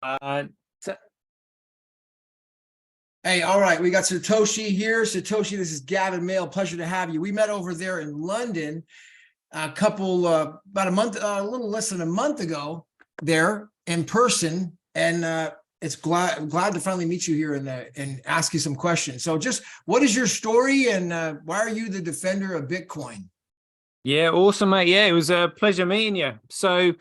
Uh, Hey, all right, we got Sirtoshi here. Sirtoshi, this is Gavin, Mehl. Pleasure to have you. We met over there in London about a month, a little less than a month ago there in person. And it's glad to finally meet you here and ask you some questions. So just what is your story and why are you the defender of Bitcoin? yeah, awesome, mate. Yeah, it was a pleasure meeting you. So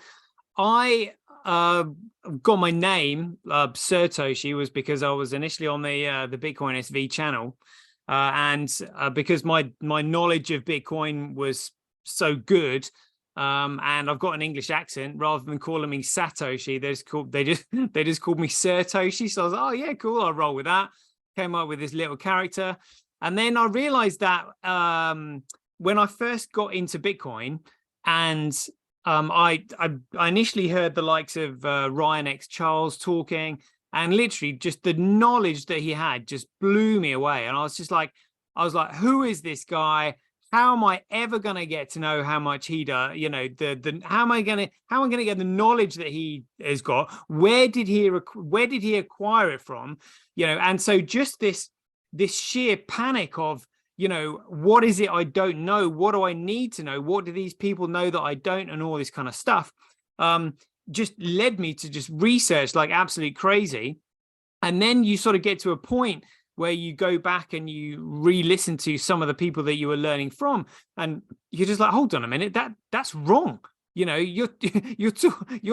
I got my name, Sirtoshi, was because I was initially on the BitcoinSV channel. And because my knowledge of Bitcoin was so good, and I've got an English accent, rather than calling me Satoshi, they just called me Sirtoshi. So I was like, oh yeah, cool, I'll roll with that. Came up with this little character. And then I realized that when I first got into Bitcoin, and I initially heard the likes of Ryan X Charles talking, and literally just the knowledge that he had just blew me away. And I was like, who is this guy? How am I ever going to get to know how much he does? You know, how am I going to get the knowledge that he has got? Where did he acquire it from? You know, and so just this sheer panic of, you know, what is it I don't know? What do I need to know? What do these people know that I don't? And all this kind of stuff just led me to just research like absolute crazy. And then you sort of get to a point where you go back and you re-listen to some of the people that you were learning from, and you're just like, hold on a minute, that's wrong. You know, you're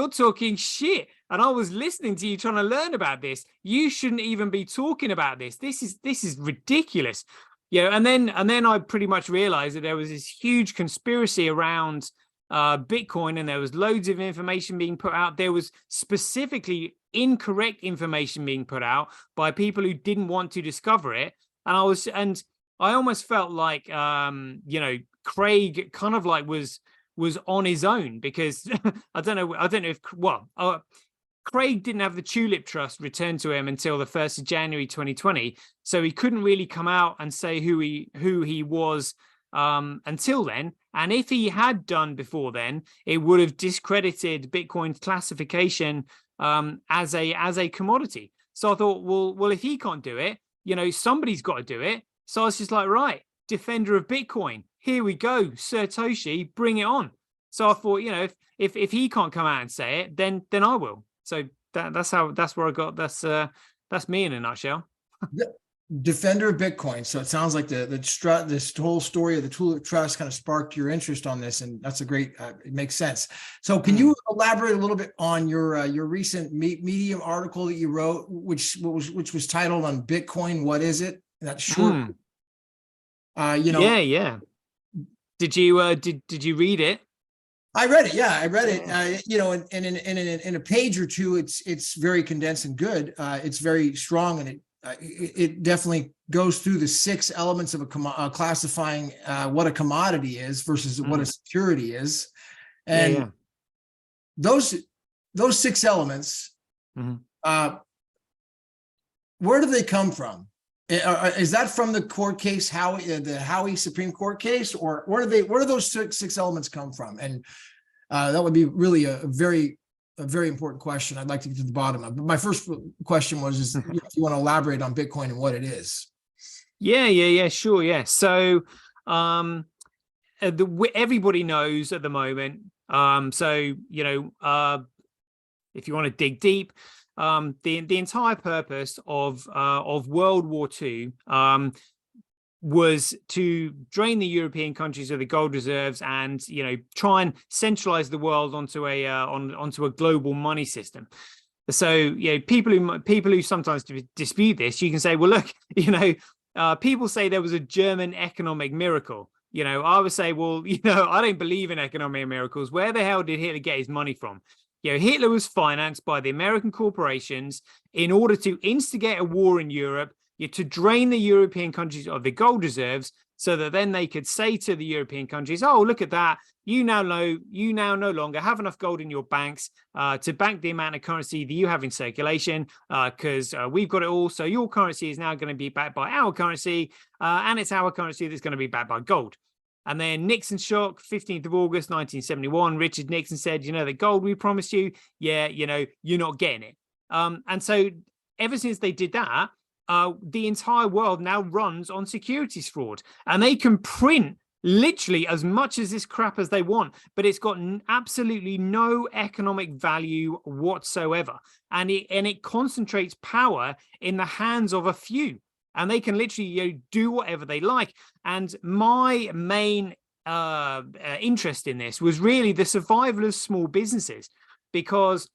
talking shit, and I was listening to you trying to learn about this. You shouldn't even be talking about this. This is ridiculous. You know, and then I pretty much realized that there was this huge conspiracy around Bitcoin, and there was loads of information being put out. There was specifically incorrect information being put out by people who didn't want to discover it. And I almost felt like you know, Craig kind of like was on his own, because I don't know if Craig didn't have the Tulip Trust returned to him until the 1st of January 2020, so he couldn't really come out and say who he was until then. And if he had done before then, it would have discredited Bitcoin's classification as a commodity. So I thought, well, if he can't do it, you know, somebody's got to do it. So I was just like, right, defender of Bitcoin, here we go, Sirtoshi, bring it on. So I thought, you know, if he can't come out and say it, then I will. So that's where I got. That's me in a nutshell. Defender of Bitcoin. So it sounds like this whole story of the Tulip Trust kind of sparked your interest on this, and that's a great. It makes sense. So can you elaborate a little bit on your recent Medium article that you wrote, which was titled "On Bitcoin, What Is It?" That's short. You know. Yeah. Did you read it? I read it. Yeah, I read it. You know, and in a page or two, it's very condensed and good. It's very strong, and it definitely goes through the 6 elements of classifying what a commodity is versus what a security is, and those 6 elements. Where do they come from? Is that from the court case, the Howey Supreme Court case, or where do those 6 elements come from? And that would be really a very important question I'd like to get to the bottom of. But my first question was, if you want to elaborate on Bitcoin and what it is. Yeah, sure, yeah. So everybody knows at the moment. So, you know, if you want to dig deep, the entire purpose of World War II was to drain the European countries of the gold reserves, and, you know, try and centralize the world onto a global money system. So, you know, people who sometimes dispute this, you can say, well, look, you know, people say there was a German economic miracle. You know, I would say, well, you know, I don't believe in economic miracles. Where the hell did Hitler get his money from? You know, Hitler was financed by the American corporations in order to instigate a war in Europe, to drain the European countries of the gold reserves, so that then they could say to the European countries, oh, look at that, you now no longer have enough gold in your banks to bank the amount of currency that you have in circulation, because we've got it all. So your currency is now going to be backed by our currency, and it's our currency that's going to be backed by gold. And then Nixon shock, 15th of August, 1971, Richard Nixon said, you know, the gold we promised you, yeah, you know, you're not getting it. And so ever since they did that, the entire world now runs on securities fraud, and they can print literally as much as this crap as they want, but it's got absolutely no economic value whatsoever. And it concentrates power in the hands of a few, and they can literally do whatever they like. And my main interest in this was really the survival of small businesses, because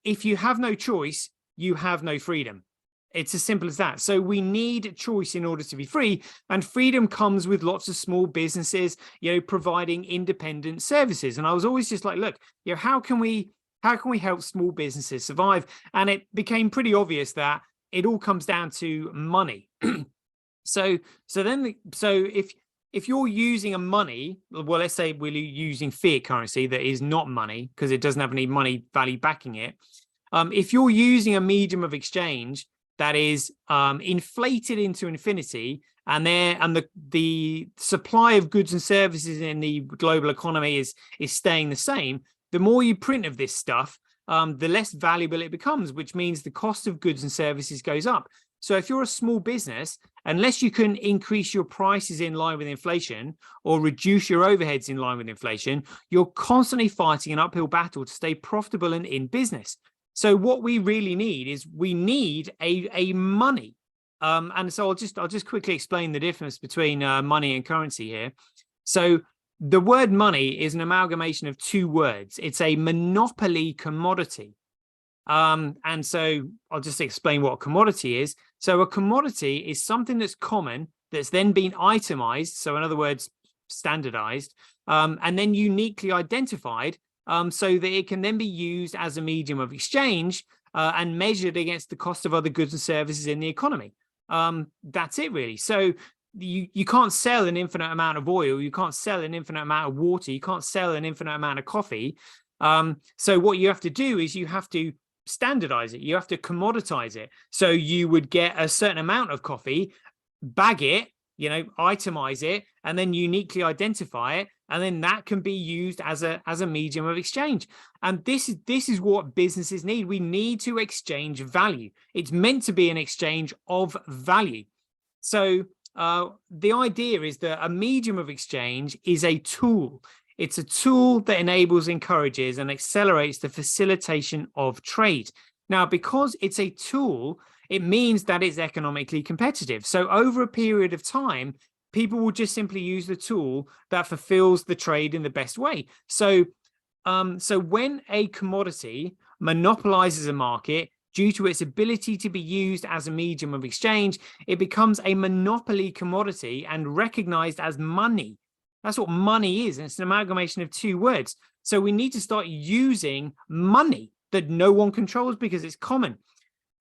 if you have no choice, you have no freedom. It's as simple as that. So we need choice in order to be free, and freedom comes with lots of small businesses, providing independent services. And I was always just like, look, how can we help small businesses survive? And it became pretty obvious that it all comes down to money. So if you're using a money, well, let's say we're using fiat currency that is not money because it doesn't have any money value backing it. If you're using a medium of exchange that is inflated into infinity, and the supply of goods and services in the global economy is staying the same, the more you print of this stuff, the less valuable it becomes, which means the cost of goods and services goes up. So if you're a small business, unless you can increase your prices in line with inflation or reduce your overheads in line with inflation, you're constantly fighting an uphill battle to stay profitable and in business. So what we really need is a money. And so I'll just quickly explain the difference between money and currency here. So the word money is an amalgamation of two words. It's a monopoly commodity. And so I'll just explain what a commodity is. So a commodity is something that's common, that's then been itemized. So in other words, standardized, and then uniquely identified, so that it can then be used as a medium of exchange and measured against the cost of other goods and services in the economy. That's it, really. So you can't sell an infinite amount of oil, you can't sell an infinite amount of water, you can't sell an infinite amount of coffee. So what you have to do is you have to standardize it, you have to commoditize it. So you would get a certain amount of coffee, bag it, itemize it, and then uniquely identify it, and then that can be used as a medium of exchange. And this is what businesses need. We need to exchange value. It's meant to be an exchange of value. So the idea is that a medium of exchange is a tool. It's a tool that enables, encourages, and accelerates the facilitation of trade. Now, because it's a tool, it means that it's economically competitive. So over a period of time, people will just simply use the tool that fulfills the trade in the best way. So, when a commodity monopolizes a market due to its ability to be used as a medium of exchange, it becomes a monopoly commodity and recognized as money. That's what money is, and it's an amalgamation of two words. So we need to start using money that no one controls because it's common.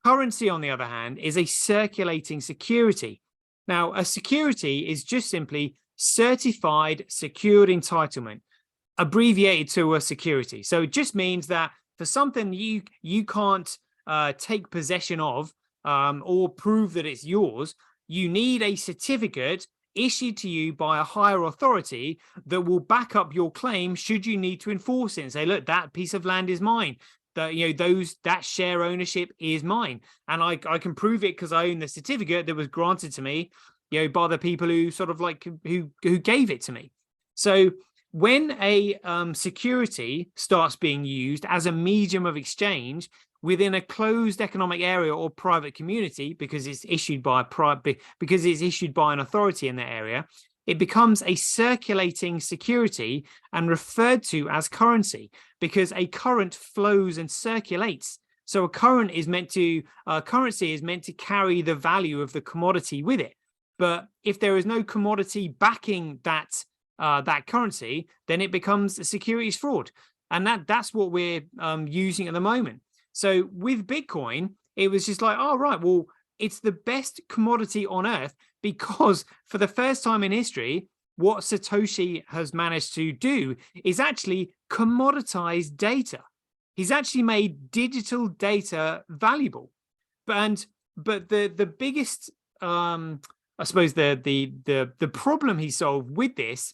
Currency, on the other hand, is a circulating security. Now, a security is just simply certified secured entitlement, abbreviated to a security. So it just means that for something you can't take possession of or prove that it's yours, you need a certificate issued to you by a higher authority that will back up your claim should you need to enforce it and say, look, that piece of land is mine. That share ownership is mine, and I can prove it because I own the certificate that was granted to me, by the people who sort of like who gave it to me. So when a security starts being used as a medium of exchange within a closed economic area or private community, because it's issued by an authority in that area, it becomes a circulating security and referred to as currency, because a current flows and circulates. So a currency is meant to carry the value of the commodity with it. But if there is no commodity backing that currency, then it becomes a securities fraud, and that's what we're using at the moment. So with Bitcoin, it was just like, oh, right, well, it's the best commodity on earth because for the first time in history, what Sirtoshi has managed to do is actually commoditize data. He's actually made digital data valuable. But the biggest, I suppose the problem he solved with this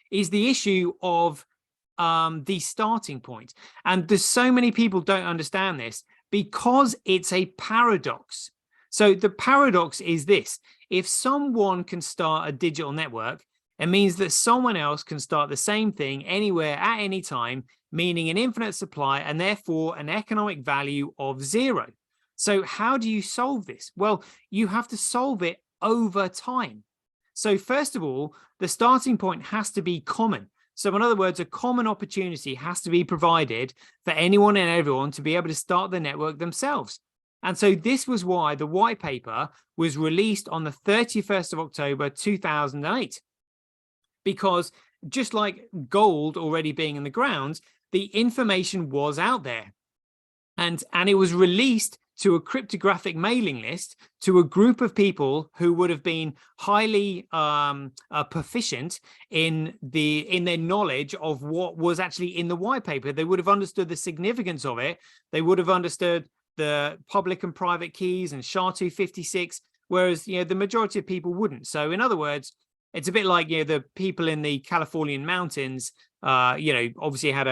is the issue of the starting point. And there's so many people don't understand this, Because it's a paradox. So the paradox is this: if someone can start a digital network, it means that someone else can start the same thing anywhere at any time, meaning an infinite supply and therefore an economic value of zero. So how do you solve this? Well, you have to solve it over time. So first of all, the starting point has to be common. So in other words, a common opportunity has to be provided for anyone and everyone to be able to start the network themselves. And so this was why the white paper was released on the 31st of October, 2008. Because just like gold already being in the ground, the information was out there. And it was released to a cryptographic mailing list to a group of people who would have been highly proficient in their knowledge of what was actually in the white paper. They would have understood the significance of it. They would have understood the public and private keys and SHA-256, whereas the majority of people wouldn't. So in other words, it's a bit like the people in the Californian mountains, obviously had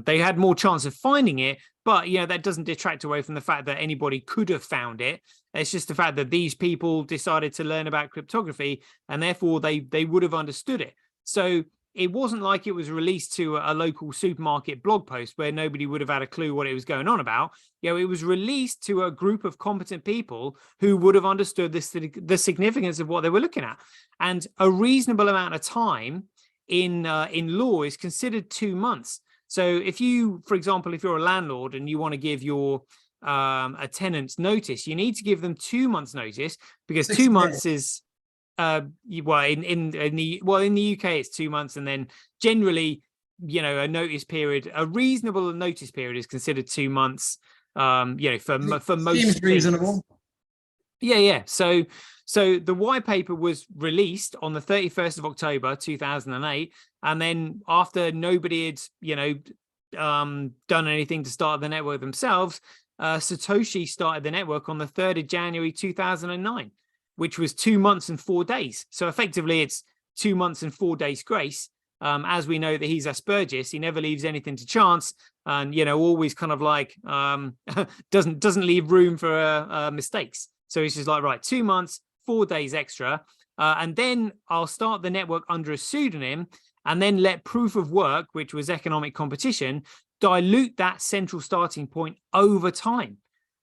they had more chance of finding it, but that doesn't detract away from the fact that anybody could have found it. It's just the fact that these people decided to learn about cryptography, and therefore they would have understood it. So it wasn't like it was released to a local supermarket blog post where nobody would have had a clue what it was going on about. It was released to a group of competent people who would have understood the significance of what they were looking at. And a reasonable amount of time in law is considered 2 months. So if you, for example, if you're a landlord and you want to give your a tenant notice, you need to give them 2 months notice, because 2 months is in the UK it's 2 months, and then generally a notice period, a reasonable notice period is considered 2 months. For most seems reasonable. Yeah. So the white paper was released on the 31st of October 2008, and then after nobody had done anything to start the network themselves, Satoshi started the network on the 3rd of January 2009, which was 2 months and 4 days. So effectively it's 2 months and 4 days grace. As we know that he's Aspergis, he never leaves anything to chance, and always kind of like doesn't leave room for mistakes. So he's just like, right, 2 months, 4 days extra, and then I'll start the network under a pseudonym, and then let proof of work, which was economic competition, dilute that central starting point over time.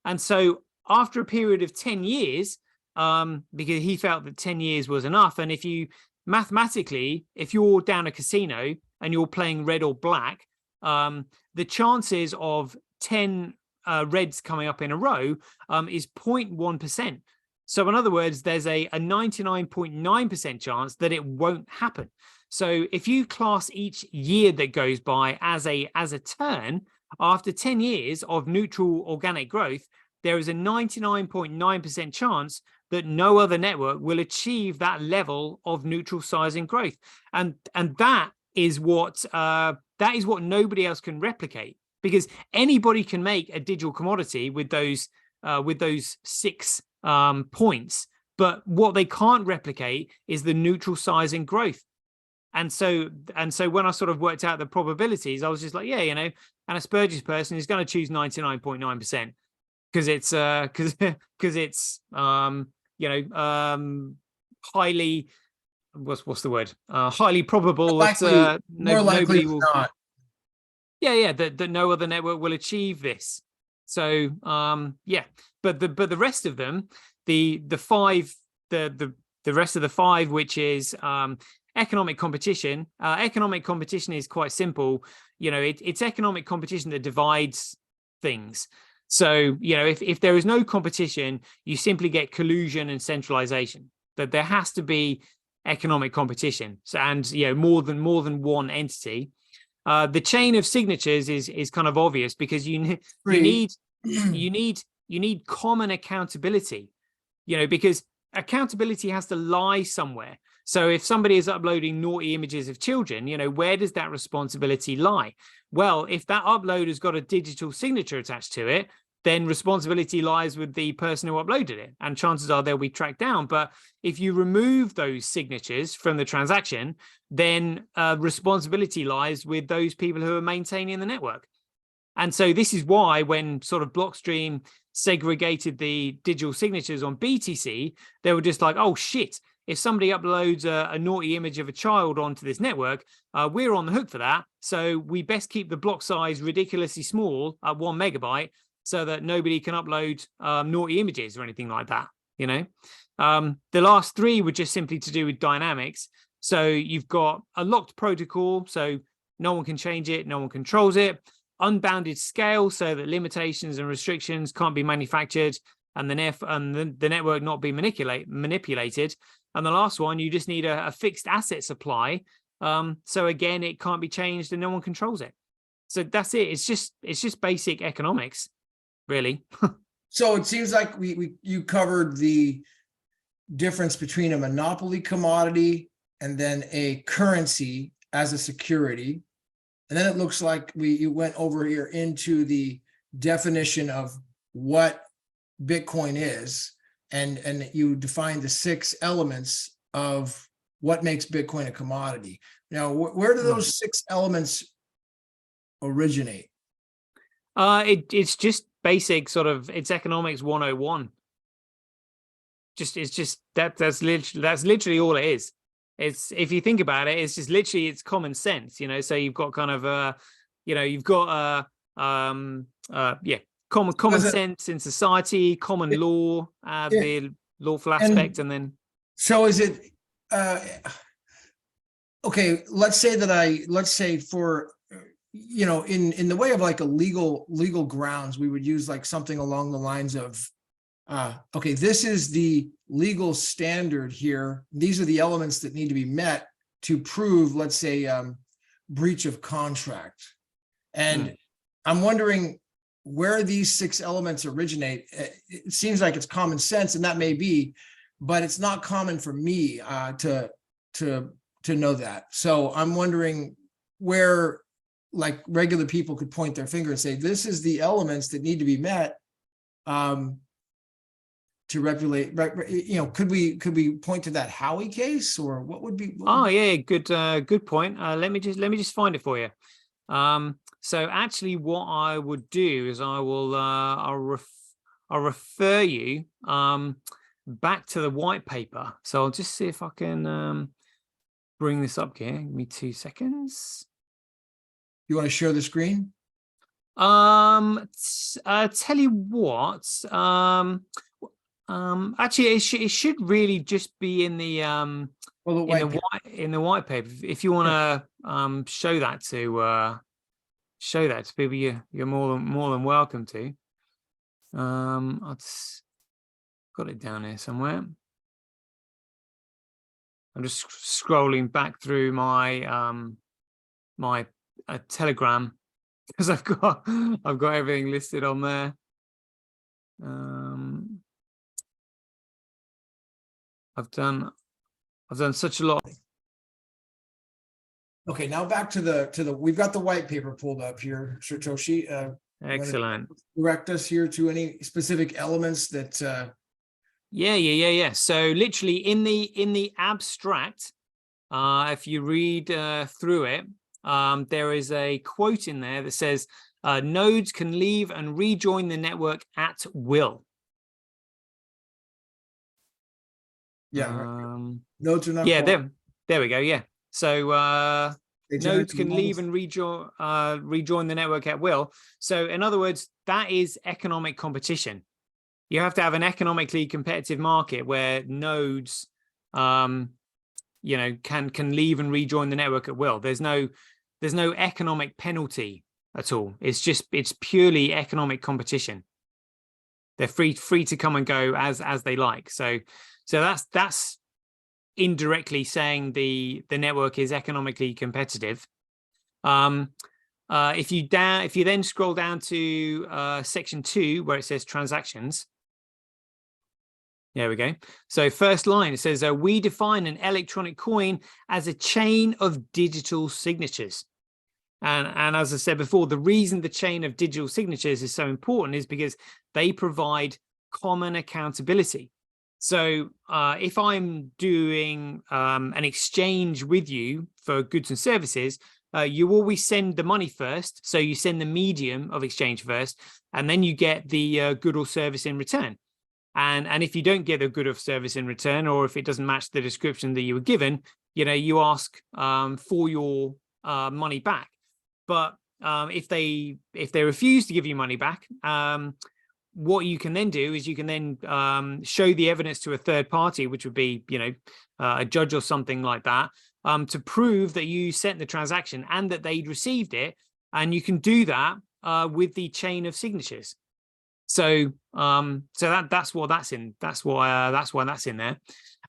And so after a period of 10 years, because he felt that 10 years was enough, and if you mathematically, if you're down a casino and you're playing red or black, the chances of 10 reds coming up in a row is 0.1%. So in other words, there's a 99.9% chance that it won't happen. So if you class each year that goes by as a turn, after 10 years of neutral organic growth, there is a 99.9% chance that no other network will achieve that level of neutral sizing growth. And that is what nobody else can replicate, because anybody can make a digital commodity with those 6 points, but what they can't replicate is the neutral sizing growth. And so when I sort of worked out the probabilities, I was just like, yeah, an Aspergis person is going to choose 99.9% because it's highly, what's the word? Highly probable that nobody will. Not. Yeah, that no other network will achieve this. So but the rest of them, the rest of the 5, which is economic competition. Economic competition is quite simple. It's economic competition that divides things. So, if there is no competition, you simply get collusion and centralization. But there has to be economic competition, and more than one entity. The chain of signatures is kind of obvious, because you need common accountability. Because accountability has to lie somewhere. So if somebody is uploading naughty images of children, where does that responsibility lie? Well, if that upload has got a digital signature attached to it, then responsibility lies with the person who uploaded it, and chances are they'll be tracked down. But if you remove those signatures from the transaction, then responsibility lies with those people who are maintaining the network. And so this is why when sort of Blockstream segregated the digital signatures on BTC, they were just like, oh shit, if somebody uploads a naughty image of a child onto this network, we're on the hook for that. So we best keep the block size ridiculously small at 1 megabyte so that nobody can upload naughty images or anything like that, you know? The last three were just simply to do with dynamics. So you've got a locked protocol, so no one can change it, no one controls it. Unbounded scale, so that limitations and restrictions can't be manufactured and the network not be manipulated. And the last one, you just need a fixed asset supply. So again, it can't be changed and no one controls it. So that's it. It's just basic economics, really. So it seems like you covered the difference between a monopoly commodity and then a currency as a security. And then it looks like you went over here into the definition of what Bitcoin is, and you defined the 6 elements of what makes Bitcoin a commodity. Now, where do those 6 elements originate? It's just basic sort of, it's economics 101. That's literally all it is. It's, if you think about it, it's just literally, it's common sense, you know. So you've got kind of you know, you've got common sense in society, common law, the lawful aspect, and then. So is it okay? Let's say for, you know, in the way of like a legal grounds, we would use like something along the lines of, okay, this is the legal standard here. These are the elements that need to be met to prove, let's say, breach of contract. And I'm wondering where these 6 elements originate. It seems like it's common sense, and that may be, but it's not common for me to know that. So I'm wondering where like regular people could point their finger and say, this is the elements that need to be met to regulate, you know. Could we point to that Howey case, or what would be? Yeah, good point. Let me just find it for you. So actually, what I would do is I'll refer you back to the white paper. So I'll just see if I can bring this up here. Give me 2 seconds. You want to share the screen? Tell you what. Actually, it should really just be in the in the white paper. If you want to show that to people, you're more than welcome to. I've got it down here somewhere. I'm just scrolling back through my my Telegram, because I've got everything listed on there. I've done such a lot. Okay, now back to the we've got the white paper pulled up here, Sirtoshi. Excellent. Direct us here to any specific elements that Yeah. So literally in the abstract, if you read through it, there is a quote in there that says nodes can leave and rejoin the network at will. Nodes are not. Yeah, there we go. Yeah. So nodes can leave and rejoin the network at will. So in other words, that is economic competition. You have to have an economically competitive market where nodes, you know, can leave and rejoin the network at will. There's no economic penalty at all. It's purely economic competition. They're free to come and go as they like. So that's indirectly saying the network is economically competitive. If you then scroll down to section 2 where it says transactions. There we go. So first line, it says, we define an electronic coin as a chain of digital signatures. And as I said before, the reason the chain of digital signatures is so important is because they provide common accountability. So if I'm doing an exchange with you for goods and services, you always send the money first. So you send the medium of exchange first, and then you get the good or service in return. And if you don't get a good or service in return, or if it doesn't match the description that you were given, you ask for your money back. But if they refuse to give you money back, what you can then do is you can then show the evidence to a third party, which would be a judge or something like that, to prove that you sent the transaction and that they'd received it. And you can do that with the chain of signatures. So that's what that's in. That's why that's in there.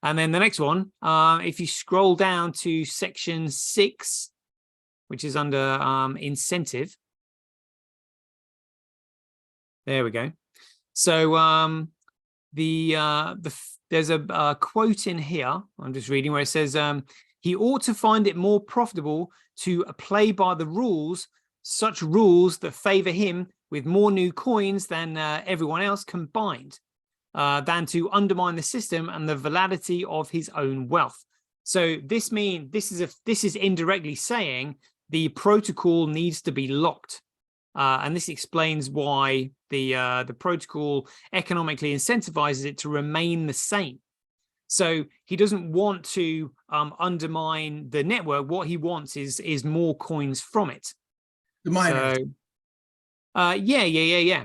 And then the next one, if you scroll down to section 6, which is under incentive. There we go. So there's a quote in here. I'm just reading where it says, he ought to find it more profitable to play by the rules, such rules that favor him with more new coins than everyone else combined, than to undermine the system and the validity of his own wealth. So this is indirectly saying the protocol needs to be locked, and this explains why the protocol economically incentivizes it to remain the same. So he doesn't want to undermine the network. What he wants is more coins from it. The miners. So, yeah.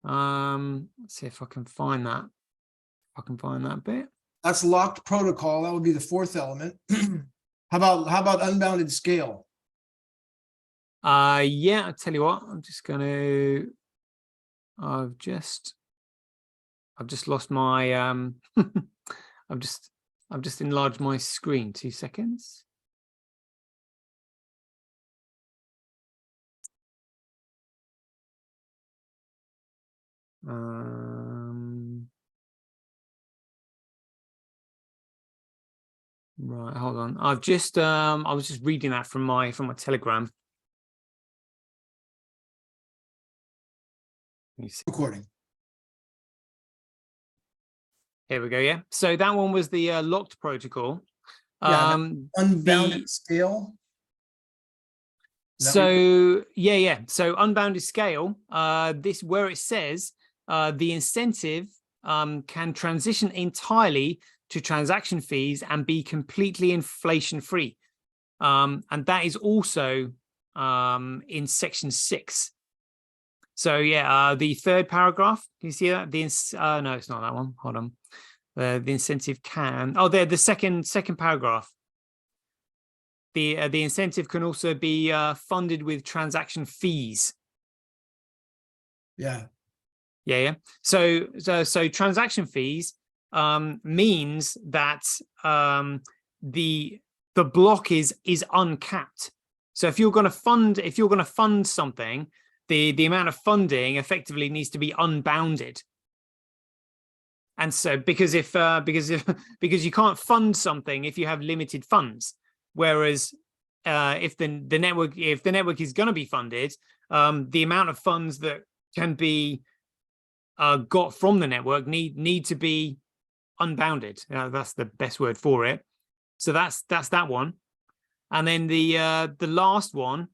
Let's see if I can find that. If I can find that bit. That's locked protocol. That would be the fourth element. How about unbounded scale? Yeah, I'll tell you what, I'm just gonna I've just lost my I've just enlarged my screen. 2 seconds. Right, hold on. I've just I was just reading that from my Telegram. Recording. Here we go. Yeah. So that one was the locked protocol. Yeah, unbounded scale. So yeah. So unbounded scale. This where it says the incentive can transition entirely to transaction fees and be completely inflation free, and that is also in section 6. So yeah, the third paragraph, can you see that? No, it's not that one. Hold on. The incentive can, there, the second paragraph. The incentive can also be funded with transaction fees. Yeah. So transaction fees means that the block is uncapped. So if you're going to fund something, the amount of funding effectively needs to be unbounded. And so because you can't fund something if you have limited funds, whereas if the network is going to be funded, the amount of funds that can be got from the network need to be unbounded. That's the best word for it. So that's that one. And then the last one,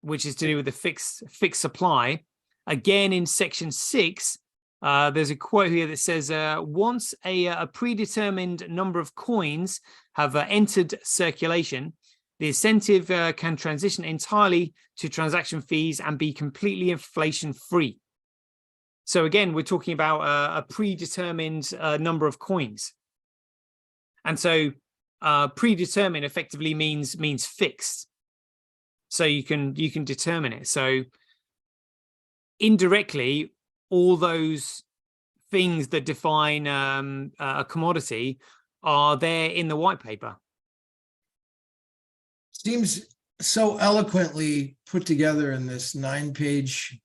which is to do with the fixed supply, again in section 6, there's a quote here that says, once a predetermined number of coins have entered circulation, the incentive can transition entirely to transaction fees and be completely inflation free. So again, we're talking about a predetermined number of coins. And so predetermined effectively means fixed. So you can determine it. So indirectly, all those things that define a commodity are there in the white paper. Seems so eloquently put together in this 9-page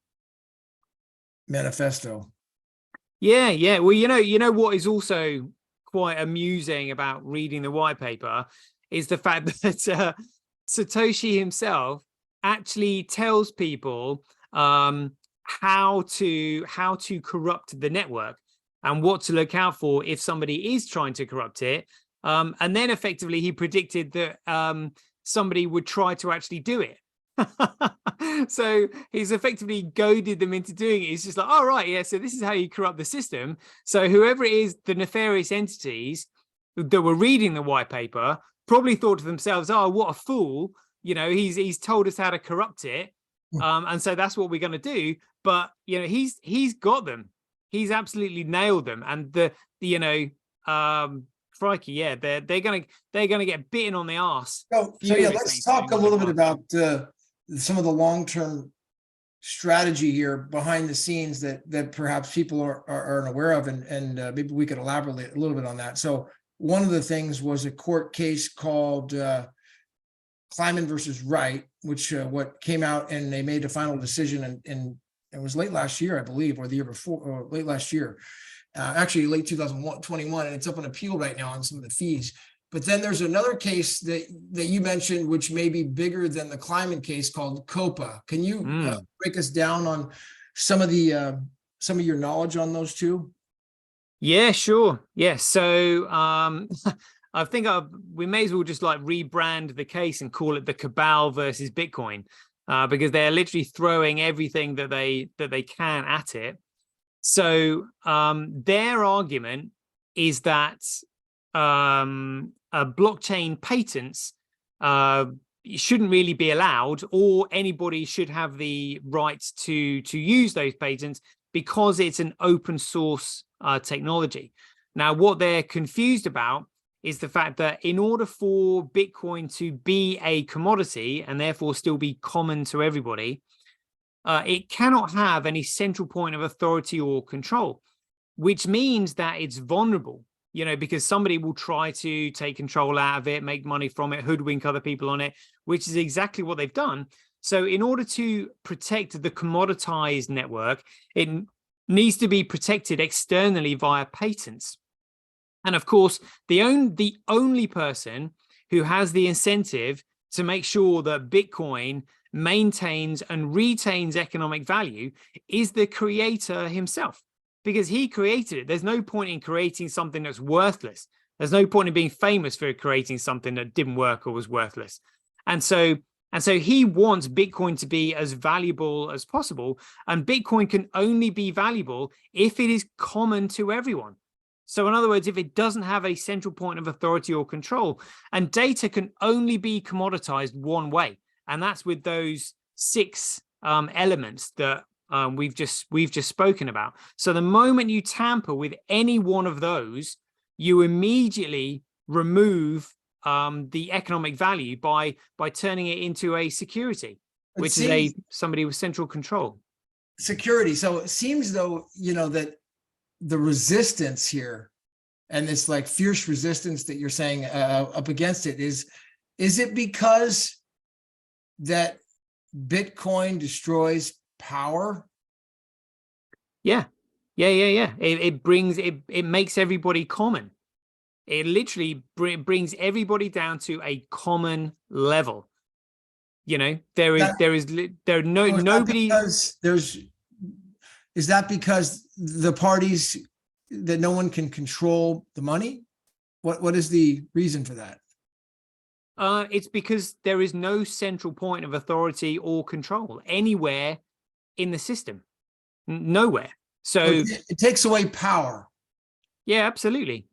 manifesto. Yeah. Well, you know what is also quite amusing about reading the white paper is the fact that Satoshi himself actually tells people how to corrupt the network and what to look out for if somebody is trying to corrupt it. And then effectively he predicted that somebody would try to actually do it. So he's effectively goaded them into doing it. He's just like, all right, yeah, so this is how you corrupt the system. So whoever it is, the nefarious entities that were reading the white paper probably thought to themselves, oh, what a fool. You know, he's told us how to corrupt it. And so that's what we're going to do. But, you know, he's got them. He's absolutely nailed them. And crikey, yeah, they're gonna get bitten on the arse. So yeah, let's talk a little bit about some of the long-term strategy here behind the scenes that perhaps people aren't aware of, and maybe we could elaborate a little bit on that. So one of the things was a court case called Kleiman versus Wright, which what came out, and they made a final decision, and it was late last year, I believe, or the year before, or late last year. Actually late 2021, and it's up on appeal right now on some of the fees. But then there's another case that you mentioned, which may be bigger than the Kleiman case, called COPA. Can you break us down on some of your knowledge on those two? Yeah, sure. Yeah. So I think we may as well just like rebrand the case and call it the Cabal versus Bitcoin, because they're literally throwing everything that they can at it. So their argument is that blockchain patents shouldn't really be allowed, or anybody should have the right to use those patents because it's an open source technology. Now, what they're confused about is the fact that in order for Bitcoin to be a commodity and therefore still be common to everybody, it cannot have any central point of authority or control, which means that it's vulnerable, you know, because somebody will try to take control out of it, make money from it, hoodwink other people on it, which is exactly what they've done. So in order to protect the commoditized network, it needs to be protected externally via patents. And of course, the only person who has the incentive to make sure that Bitcoin maintains and retains economic value is the creator himself, because he created it. There's no point in creating something that's worthless. There's no point in being famous for creating something that didn't work or was worthless. And so he wants Bitcoin to be as valuable as possible. And Bitcoin can only be valuable if it is common to everyone. So in other words, if it doesn't have a central point of authority or control, and data can only be commoditized one way, and that's with those 6 elements that we've just spoken about. So the moment you tamper with any one of those, you immediately remove the economic value by turning it into a security, which is somebody with central control. Security. So it seems though, you know, that the resistance here, and this like fierce resistance that you're saying up against it, is it because that Bitcoin destroys power? Yeah. It makes everybody common. It literally brings everybody down to a common level. You know, nobody. Is that because the parties that no one can control the money? What is the reason for that? It's because there is no central point of authority or control anywhere in the system. Nowhere. So it takes away power. Yeah, absolutely.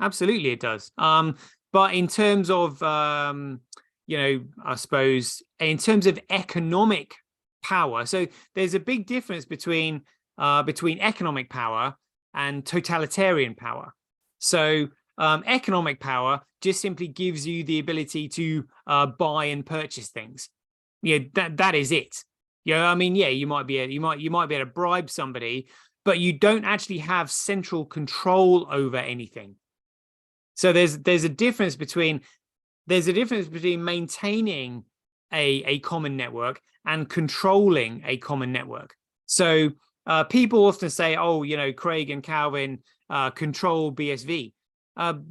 Absolutely it does. But in terms of you know, I suppose in terms of economic power, so there's a big difference between economic power and totalitarian power. So economic power just simply gives you the ability to buy and purchase things. Yeah, that is it. Yeah, I mean, yeah, you might be able to bribe somebody, but you don't actually have central control over anything. So there's a difference between maintaining a common network and controlling a common network. So people often say, oh, you know, Craig and Calvin control BSV.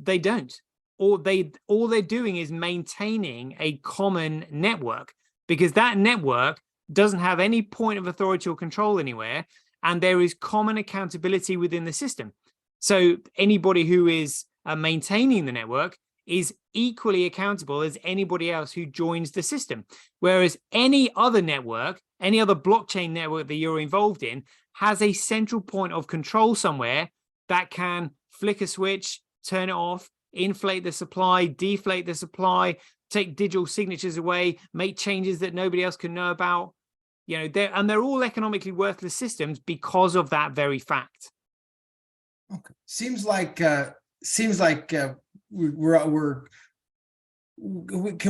They don't. All they're doing is maintaining a common network. because that network doesn't have any point of authority or control anywhere, and there is common accountability within the system. So anybody who is maintaining the network is equally accountable as anybody else who joins the system. Whereas any other network, any other blockchain network that you're involved in, has a central point of control somewhere that can flick a switch, turn it off, inflate the supply, deflate the supply, take digital signatures away, make changes that nobody else can know about. You know, they're all economically worthless systems because of that very fact. Okay. Seems like can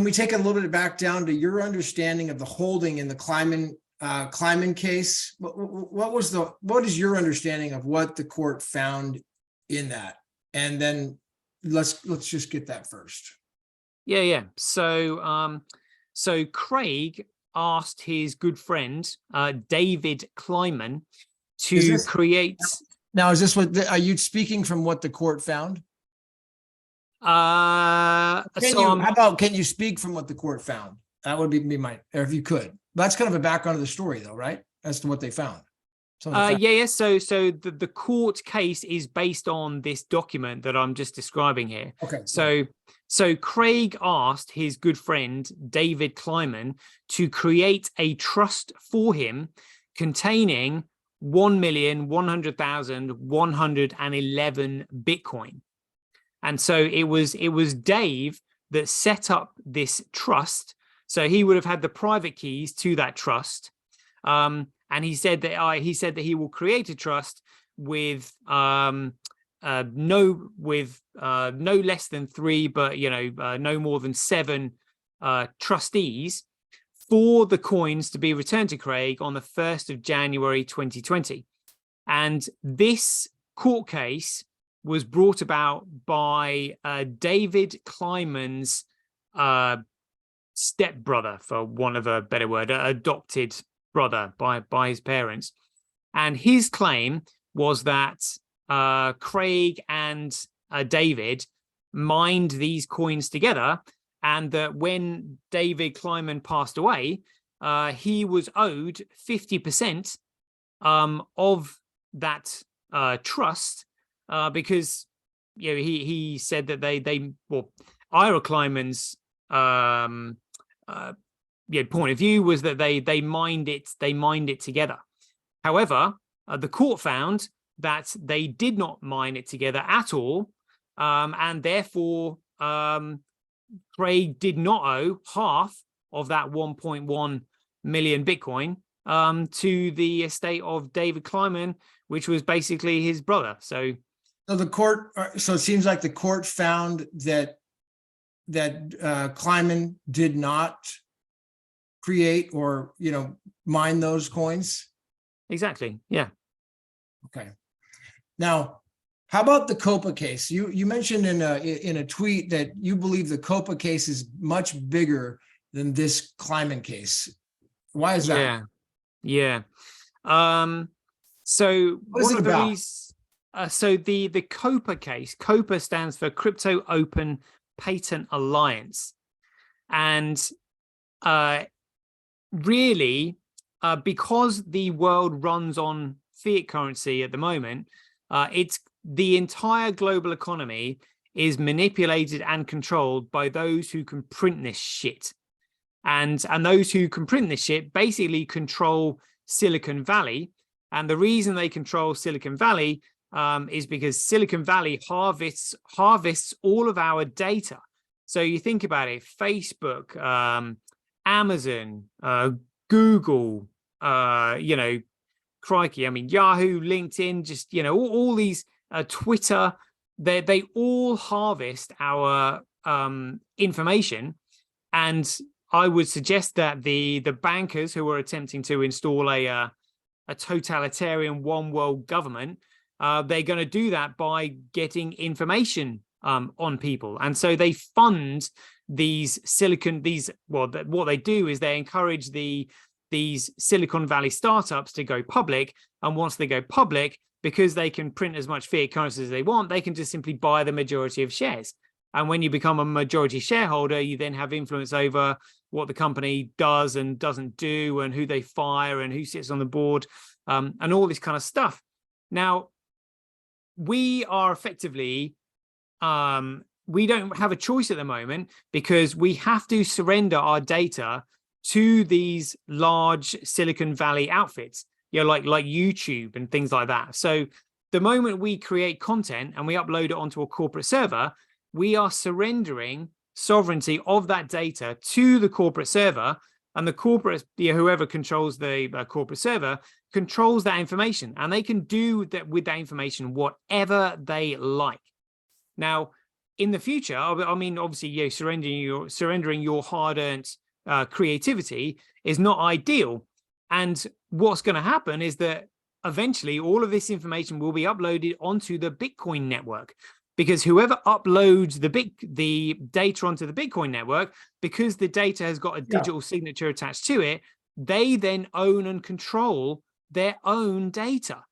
we take it a little bit back down to your understanding of the holding in the Kleiman case? What is your understanding of what the court found in that? And then let's just get that first. Yeah. So Craig asked his good friend David Kleiman to create. Now, is this what are you speaking from what the court found? How about can you speak from what the court found? That would be my, or if you could. That's kind of a background of the story, though, right? As to what they found. Yeah. So the court case is based on this document that I'm just describing here. Okay. So Craig asked his good friend David Kleiman to create a trust for him containing 1,100,111 Bitcoin. And so it was Dave that set up this trust. So he would have had the private keys to that trust. And he said that he will create a trust with no less than 3, but no more than 7 trustees for the coins to be returned to Craig on the 1st of January 2020. And this court case was brought about by David Kleiman's stepbrother, for want of a better word, adopted brother by his parents. And his claim was that Craig and David mined these coins together, and that when David Kleiman passed away, he was owed 50% of that trust, because he said that Ira Kleiman's point of view was that they mined it together. However, the court found that they did not mine it together at all, and therefore Craig did not owe half of that 1.1 million Bitcoin to the estate of David Kleiman, which was basically his brother. So the court, so it seems like the court found that Kleiman did not create or mine those coins. Exactly. Yeah. Okay. Now, how about the Copa case? You mentioned in a tweet that you believe the Copa case is much bigger than this Kleiman case. Why is that? Yeah. So what is it about? So the Copa case, Copa stands for Crypto Open Patent Alliance, and really, because the world runs on fiat currency at the moment, it's the entire global economy is manipulated and controlled by those who can print this shit. And those who can print this shit basically control Silicon Valley. And the reason they control Silicon Valley is because Silicon Valley harvests all of our data. So you think about it, Facebook, Amazon, Google, crikey, I mean, Yahoo, LinkedIn, just, all these, Twitter, they all harvest our information. And I would suggest that the bankers who are attempting to install a totalitarian one world government, they're going to do that by getting information on people. And so they fund what they do is they encourage these Silicon Valley startups to go public. And once they go public, because they can print as much fiat currency as they want, they can just simply buy the majority of shares. And when you become a majority shareholder, you then have influence over what the company does and doesn't do, and who they fire, and who sits on the board, and all this kind of stuff. Now, we are effectively, we don't have a choice at the moment, because we have to surrender our data to these large Silicon Valley outfits, like YouTube and things like that. So the moment we create content and we upload it onto a corporate server, we are surrendering sovereignty of that data to the corporate server, and the corporate, whoever controls the corporate server, controls that information, and they can do that with that information whatever they like. Now, in the future, I mean, obviously, surrendering your hard-earned creativity is not ideal. And what's going to happen is that eventually all of this information will be uploaded onto the Bitcoin network, because whoever uploads the data onto the Bitcoin network, because the data has got a digital signature attached to it, they then own and control their own data.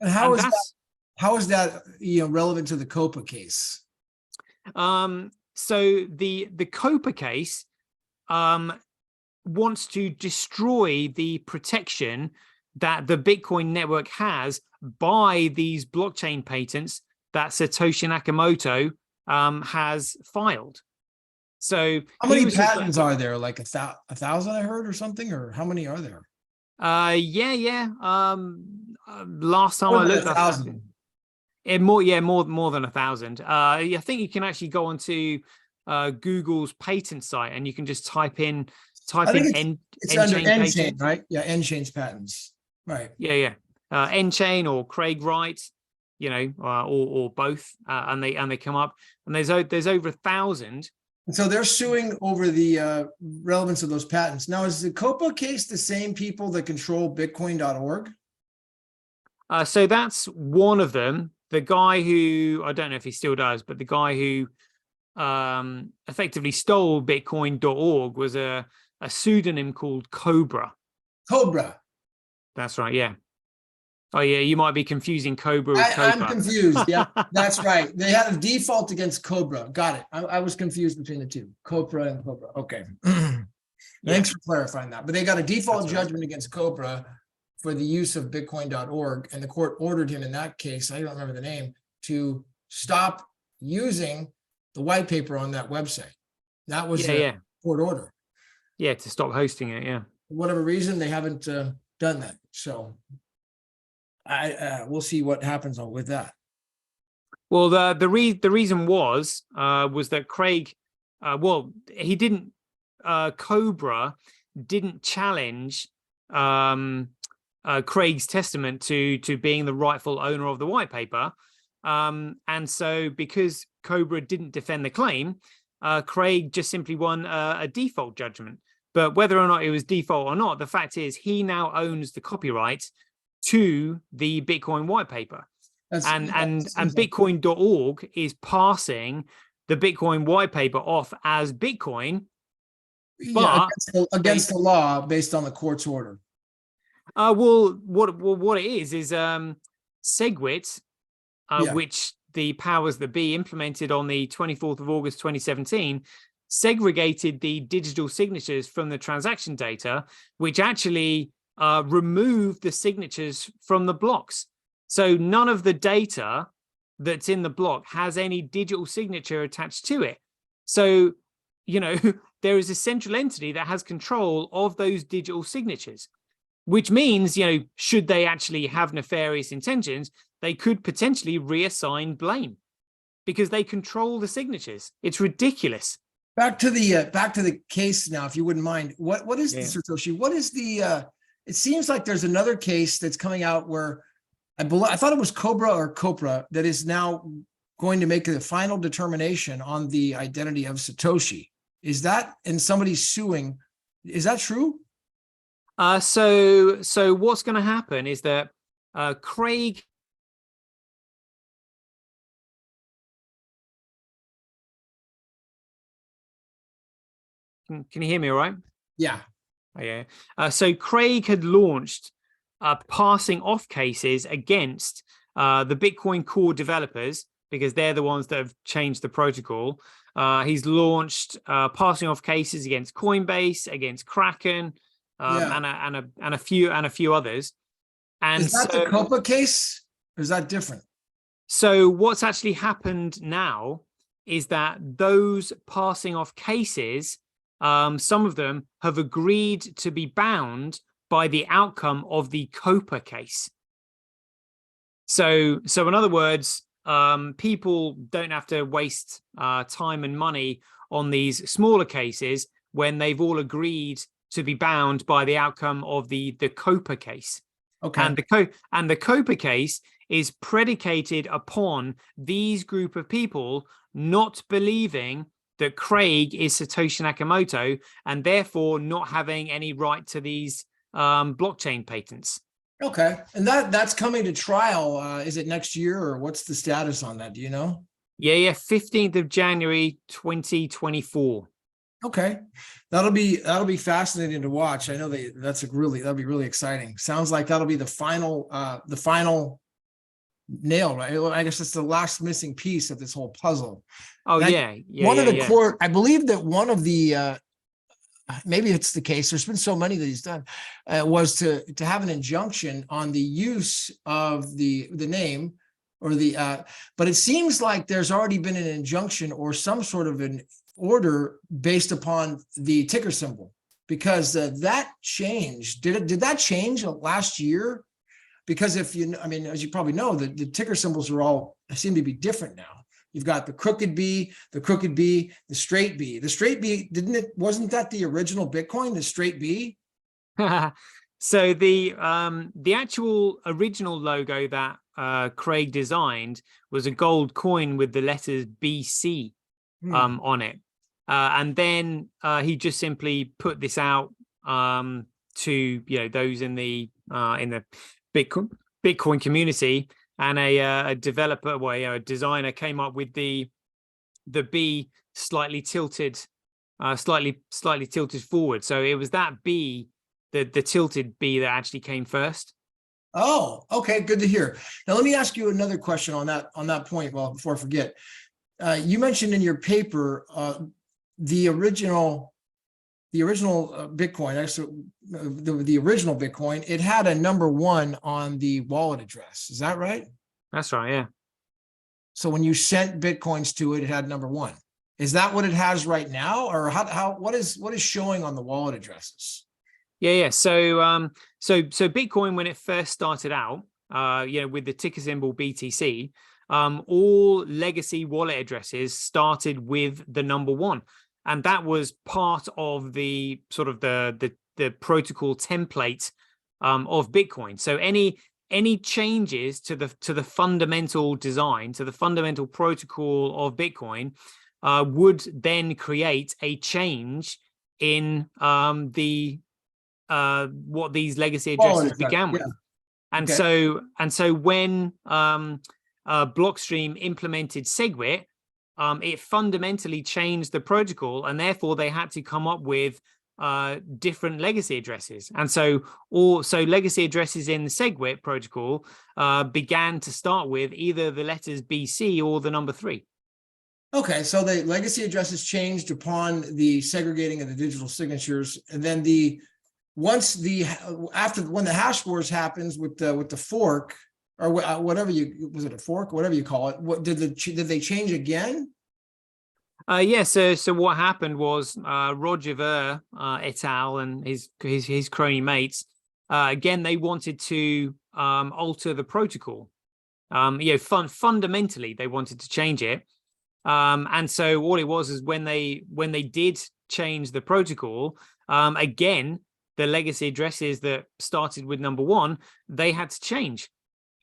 And how is that relevant to the COPA case? So the COPA case wants to destroy the protection that the Bitcoin network has by these blockchain patents that Satoshi Nakamoto has filed. So how many patents are there? Like 1,000, I heard, or something, or how many are there? Last time I looked, 1,000. More than 1,000. I think you can actually go onto Google's patent site, and you can just type in it's under N-chain, right? Yeah, N-chain's patents, right? N-chain or Craig Wright, or both, and they come up, and there's over 1,000. And so they're suing over the relevance of those patents. Now, is the COPA case the same people that control Bitcoin.org? So that's one of them. The guy who, I don't know if he still does, but the guy who effectively stole Bitcoin.org was a pseudonym called Cobra. Cobra. That's right. Yeah. Oh yeah, you might be confusing Cobra with Cobra. I'm confused. Yeah, that's right. They had a default against Cobra. Got it. I was confused between the two, Cobra and Cobra. Okay. Thanks for clarifying that. But they got a default judgment against Cobra for the use of Bitcoin.org, and the court ordered him in that case, I don't remember the name, to stop using the white paper on that website. That was the court order. Yeah, to stop hosting it. Yeah. For whatever reason, they haven't done that. So we'll see what happens with that. Well, the reason was that Craig, he didn't. Cobra didn't challenge Craig's testament to being the rightful owner of the white paper, and so because Cobra didn't defend the claim, Craig just simply won a default judgment. But whether or not it was default or not, the fact is he now owns the copyright to the Bitcoin white paper. And Bitcoin.org is passing the Bitcoin white paper off as Bitcoin, but against the law based on the court's order. What it is SegWit, which the powers that be implemented on the 24th of August 2017, segregated the digital signatures from the transaction data, which actually removed the signatures from the blocks. So none of the data that's in the block has any digital signature attached to it. So, there is a central entity that has control of those digital signatures, which means, should they actually have nefarious intentions, they could potentially reassign blame because they control the signatures. It's ridiculous. Back to the case now, if you wouldn't mind. What is the Sirtoshi? What is the? It seems like there's another case that's coming out where I thought it was Cobra or Copra that is now going to make the final determination on the identity of Satoshi. Is that, and somebody's suing? Is that true? So what's going to happen is that Craig. Can you hear me all right? Yeah. Oh, yeah. So Craig had launched passing off cases against the Bitcoin core developers, because they're the ones that have changed the protocol, He's launched passing off cases against Coinbase, against Kraken, and a few others. And is that the COPA case, or is that different? So what's actually happened now is that those passing off cases, some of them have agreed to be bound by the outcome of the COPA case. So in other words, people don't have to waste time and money on these smaller cases when they've all agreed to be bound by the outcome of the COPA case. Okay. And the COPA case is predicated upon these group of people not believing that Craig is Satoshi Nakamoto, and therefore not having any right to these blockchain patents. Okay, and that's coming to trial. Is it next year, or what's the status on that? Do you know? Yeah, 15th of January 2024. Okay, that'll be fascinating to watch. I know that'll be really exciting. Sounds like that'll be the final nail, right? I guess it's the last missing piece of this whole puzzle. Oh, One of the core, I believe that one of the maybe it's the case, there's been so many that he's done, was to have an injunction on the use of the name or but it seems like there's already been an injunction or some sort of an order based upon the ticker symbol, because that changed. Did that change last year? Because as you probably know, the ticker symbols seem to be different now. You've got the crooked B, the straight B. The straight B, wasn't that the original Bitcoin, the straight B? So the actual original logo that Craig designed was a gold coin with the letters BC on it. And then he just simply put this out to those in the Bitcoin community, and a developer, a designer came up with the B slightly tilted forward. So it was that B, the tilted B, that actually came first. Oh, okay, good to hear. Now let me ask you another question on that point. Well, before I forget, you mentioned in your paper the original Bitcoin, actually the original Bitcoin, it had a number 1 on the wallet address. Is that right? That's right, yeah. So when you sent Bitcoins to it, it had number 1. Is that what it has right now, or what is showing on the wallet addresses? Yeah. So Bitcoin, when it first started out, with the ticker symbol BTC, all legacy wallet addresses started with the number 1. And that was part of the sort of the protocol template of Bitcoin. So any changes to the fundamental design, to the fundamental protocol of Bitcoin, would then create a change in what these legacy addresses began with. And so when Blockstream implemented SegWit, it fundamentally changed the protocol, and therefore they had to come up with different legacy addresses. And so legacy addresses in the SegWit protocol began to start with either the letters BC or the number 3. Okay, so the legacy addresses changed upon the segregating of the digital signatures, and then when the hash wars happens with the fork, or whatever was it a fork, whatever you call it? What did they change again? Yeah. So what happened was Roger Ver et al. And his crony mates again, they wanted to alter the protocol. Fundamentally they wanted to change it. And so all it was is when they did change the protocol, again, the legacy addresses that started with number 1, they had to change.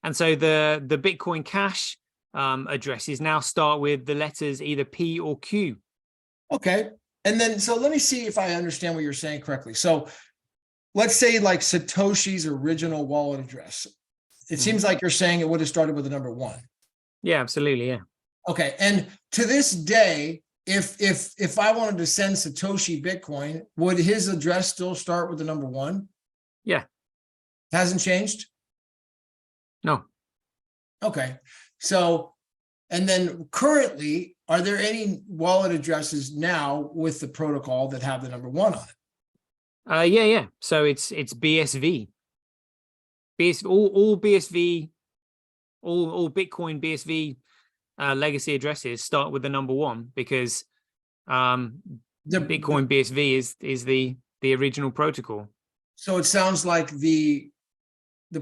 And so the Bitcoin Cash addresses now start with the letters either P or Q. Okay. And then, so let me see if I understand what you're saying correctly. So let's say like Satoshi's original wallet address. It seems like you're saying it would have started with the number 1. Yeah, absolutely. Yeah. Okay. And to this day, if I wanted to send Satoshi Bitcoin, would his address still start with the number 1? Yeah. Hasn't changed? No. Okay. So, And then currently, are there any wallet addresses now with the protocol that have the number 1 on it? Yeah. So it's BSV. All BSV, all Bitcoin BSV legacy addresses start with the number 1 because Bitcoin BSV is the original protocol. So it sounds like the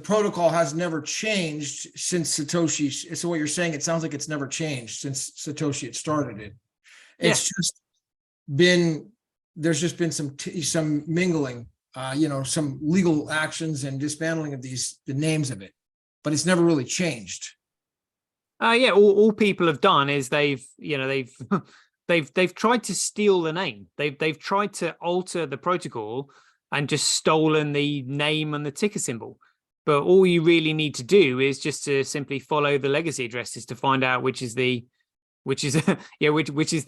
protocol has never changed since Satoshi. So what you're saying, it sounds like it's never changed since Satoshi had started it. It's just been, there's just been some mingling, some legal actions and dismantling of the names of it, but it's never really changed. All people have done is they've tried to steal the name. They've tried to alter the protocol and just stolen the name and the ticker symbol. But all you really need to do is just to simply follow the legacy addresses to find out which is the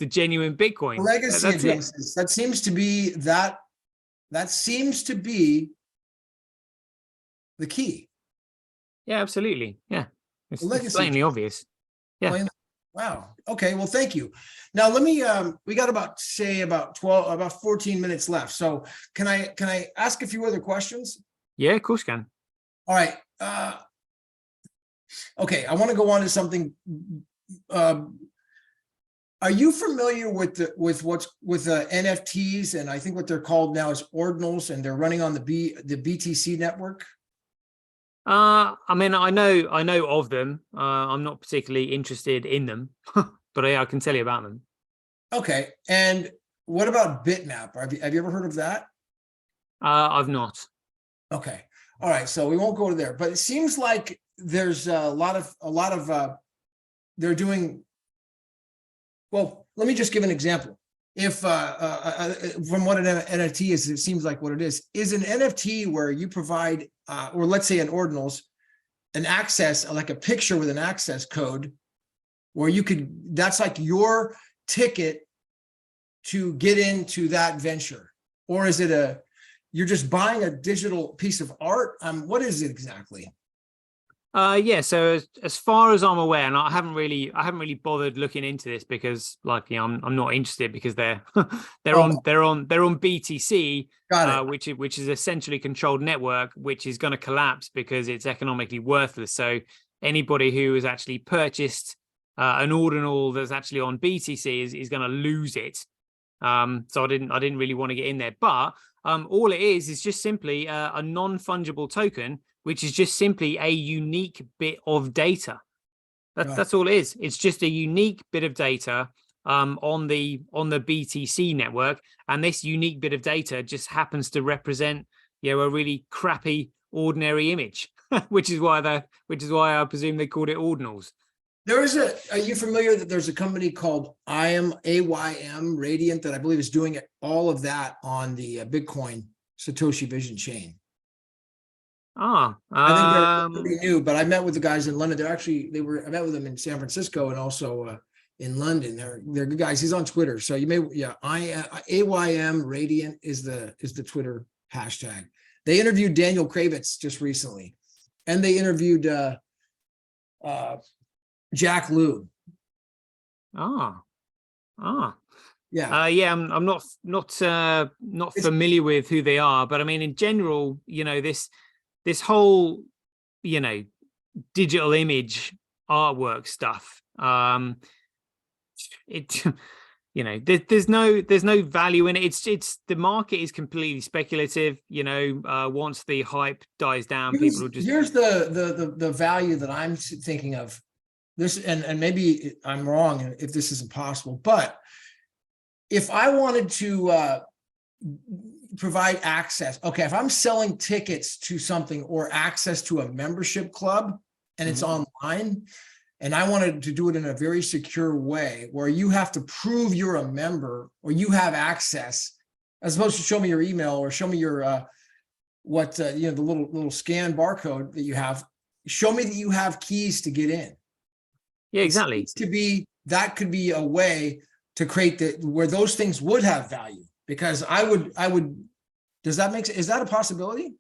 genuine Bitcoin. The legacy addresses. That seems to be the key. Yeah, absolutely. Yeah. It's plainly obvious. Yeah. Wow. Okay. Well, thank you. Now let me, we got about 14 minutes left. So can I ask a few other questions? Yeah, of course you can. All right. Okay. I want to go on to something. Are you familiar with NFTs? And I think what they're called now is ordinals, and they're running on the BTC network. I mean, I know of them. I'm not particularly interested in them, but I can tell you about them. Okay. And what about Bitmap? Have you ever heard of that? I've not. Okay. All right. So we won't go there, but it seems like there's a lot of they're doing. Well, let me just give an example. If from what an NFT is, it seems like what it is an NFT where you provide, or let's say an ordinals, an access, like a picture with an access code, where you could, that's like your ticket to get into that venture. Or is it you're just buying a digital piece of art? What is it exactly? Yeah, so as far as I'm aware, and I haven't really bothered looking into this because, like, I'm not interested because they're on BTC, which is a centrally controlled network, which is going to collapse because it's economically worthless. So anybody who has actually purchased an ordinal that's actually on BTC is going to lose it. So I didn't really want to get in there, but all it is just simply a non-fungible token, which is just simply a unique bit of data. That's all it is. It's just a unique bit of data on the BTC network, and this unique bit of data just happens to represent a really crappy ordinary image, which is why I presume they called it ordinals. Are you familiar that there's a company called AYM Radiant that I believe is doing all of that on the Bitcoin Satoshi Vision chain? I think they're pretty new, but I met with the guys in London. I met with them in San Francisco and also in London. They're good guys. He's on Twitter, so you may, AYM Radiant is the Twitter hashtag. They interviewed Daniel Kravitz just recently, and they interviewed Jack Liu. Yeah. I'm not familiar with who they are, but I mean, in general, this whole, digital image artwork stuff, there's no value in it. It's the market is completely speculative. Once the hype dies down, people will just. Here's the value that I'm thinking of. This, and maybe I'm wrong if this isn't possible, but if I wanted to provide access, okay, if I'm selling tickets to something or access to a membership club and it's online, and I wanted to do it in a very secure way where you have to prove you're a member or you have access, as opposed to show me your email or show me your the little scan barcode that you have, show me that you have keys to get in. Yeah, exactly. That could be a way to create where those things would have value, because I would. Does that make sense? Is that a possibility?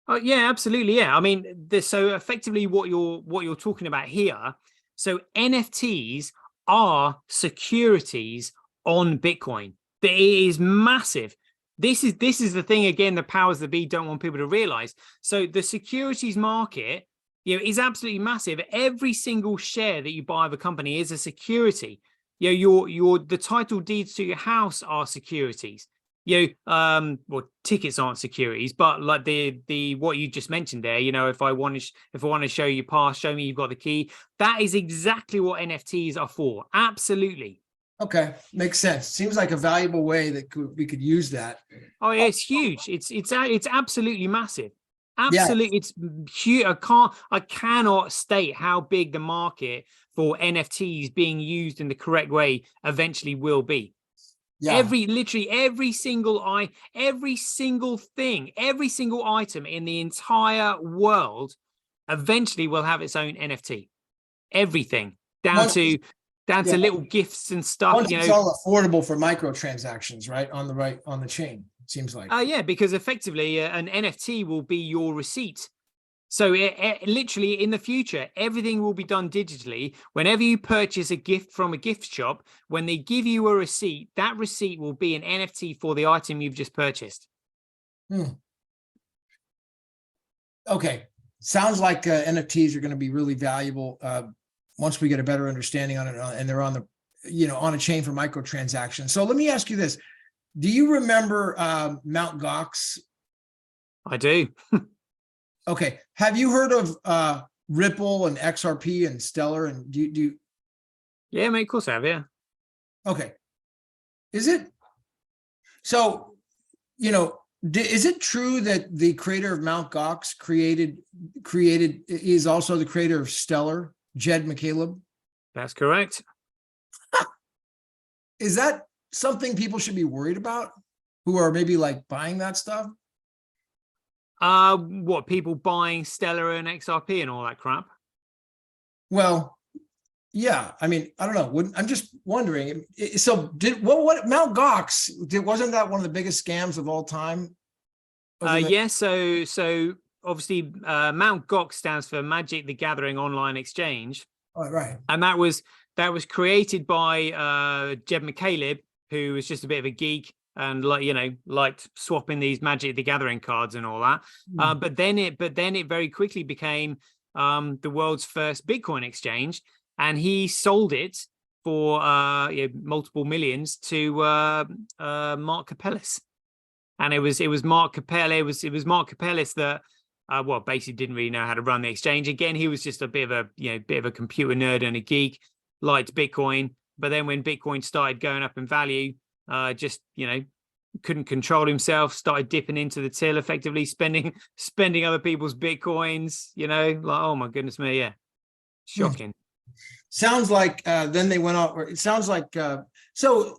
Oh yeah, absolutely. Yeah, I mean, so effectively, what you're talking about here So NFTs are securities on Bitcoin. That it is massive. This is the thing, again, the powers that be don't want people to realize. So the securities market, is absolutely massive. Every single share that you buy of a company is a security. The title deeds to your house are securities. Well, tickets aren't securities, but like the what you just mentioned there, if I want to show you pass, show me you've got the key. That is exactly what NFTs are for. Absolutely. Okay, makes sense. Seems like a valuable way that we could use that. Oh, yeah, it's huge. It's absolutely massive. Yeah. Absolutely, it's huge. I cannot state how big the market for NFTs being used in the correct way eventually will be. Yeah. Literally every single thing, every single item in the entire world eventually will have its own NFT. Everything down to little gifts and stuff. Once it's all affordable for microtransactions, right? On the chain, it seems like. Yeah, because effectively an NFT will be your receipt. So literally in the future, everything will be done digitally. Whenever you purchase a gift from a gift shop, when they give you a receipt, that receipt will be an NFT for the item you've just purchased. Okay. Sounds like NFTs are going to be really valuable once we get a better understanding on it, and they're on the, on a chain for microtransactions. So let me ask you this. Do you remember Mt. Gox? I do. Okay. Have you heard of Ripple and XRP and Stellar? And do you? Yeah, mate, of course I have, yeah. Okay. Is it? So, is it true that the creator of Mt. Gox is also the creator of Stellar, Jed McCaleb? That's correct. Is that something people should be worried about, who are maybe like buying that stuff? What, people buying Stellar and XRP and all that crap? Well, yeah. I mean, I don't know. I'm just wondering. So what Mt. Gox wasn't that one of the biggest scams of all time? Yeah. So obviously, Mt. Gox stands for Magic the Gathering Online Exchange. Oh, right. And that was created by Jed McCaleb, who was just a bit of a geek and liked swapping these Magic the Gathering cards and all that. But then it very quickly became the world's first Bitcoin exchange, and he sold it for multiple millions to Mark Capellis. And it was Mark Capellis. It was Mark Capellis that basically didn't really know how to run the exchange. Again, he was just a bit of a computer nerd and a geek, liked Bitcoin. But then when Bitcoin started going up in value, couldn't control himself, started dipping into the till, effectively spending other people's Bitcoins, oh my goodness me. Yeah. Shocking. Sounds like then they went off. It sounds like so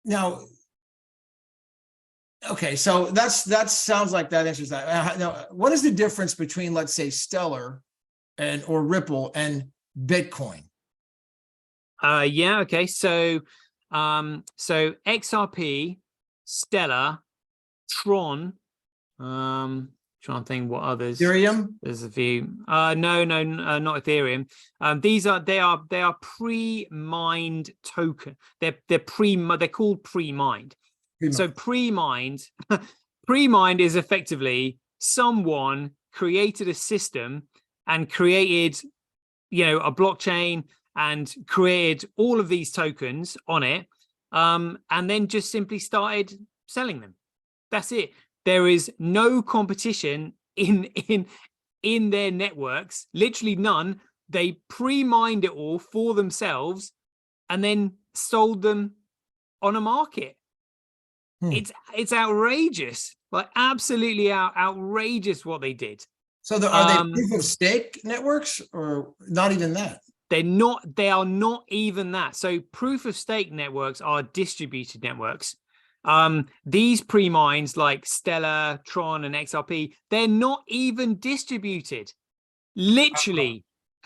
now. Okay, so that sounds like that answers that. Now, what is the difference between, let's say, Stellar or Ripple and Bitcoin? Yeah. Okay. So XRP, Stellar, Tron, trying to think what others. Ethereum. There's a few. No, not Ethereum. They are pre-mined token. They're called pre-mined. So pre-mined is effectively someone created a system and created, a blockchain and created all of these tokens on it, and then just simply started selling them. That's it. There is no competition in their networks, literally none. They pre-mined it all for themselves and then sold them on a market. It's outrageous, like absolutely outrageous what they did. So are they proof of stake networks, or not even that? They are not even that. So proof of stake networks are distributed networks. These pre-mines like Stellar, Tron, and XRP, they're not even distributed. Literally.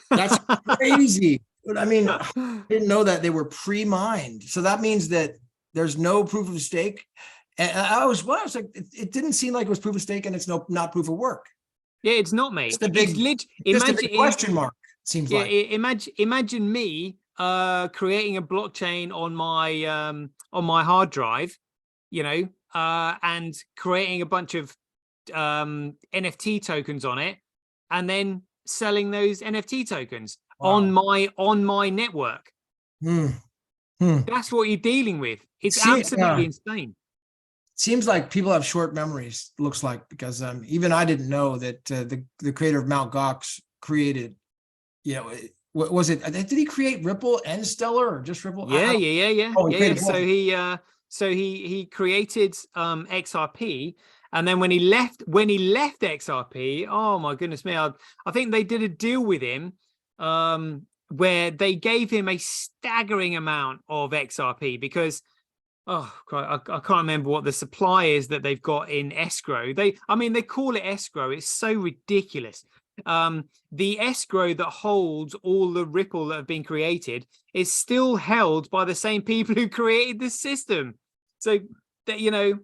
That's crazy. I mean, I didn't know that they were pre-mined. So that means that there's no proof of stake. And I was like, it didn't seem like it was proof of stake, and it's not proof of work. Yeah, it's not, mate. It's a big question mark. Seems Yeah, like. imagine me creating a blockchain on my hard drive, and creating a bunch of NFT tokens on it, and then selling those NFT tokens Wow. on my network. Hmm. Hmm. That's what you're dealing with. It's See, absolutely insane. seems like people have short memories, looks like, because even I didn't know that the creator of Mt. Gox created, what was it? Did he create Ripple and Stellar, or just Ripple? Yeah, yeah, yeah, yeah, Oh, he yeah, yeah. created both. So he created XRP, and then when he left XRP, oh my goodness me, I think they did a deal with him where they gave him a staggering amount of XRP because I can't remember what the supply is that they've got in escrow. They call it escrow. It's so ridiculous. The escrow that holds all the Ripple that have been created is still held by the same people who created the system. So that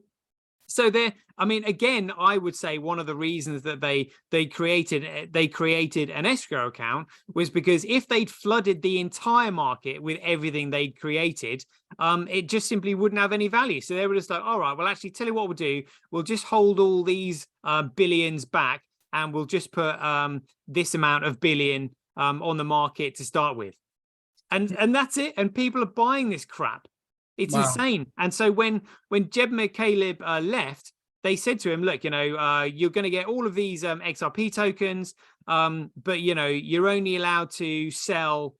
so they're again, I would say one of the reasons that they created an escrow account was because if they'd flooded the entire market with everything they'd created, it just simply wouldn't have any value. So they were just like, all right, well, actually, tell you what we'll do, we'll just hold all these billions back, and we'll just put this amount of billion on the market to start with, and that's it. And people are buying this crap. It's Wow. insane. And so when Jeb McCaleb left, they said to him, look, you're going to get all of these XRP tokens, but you're only allowed to sell,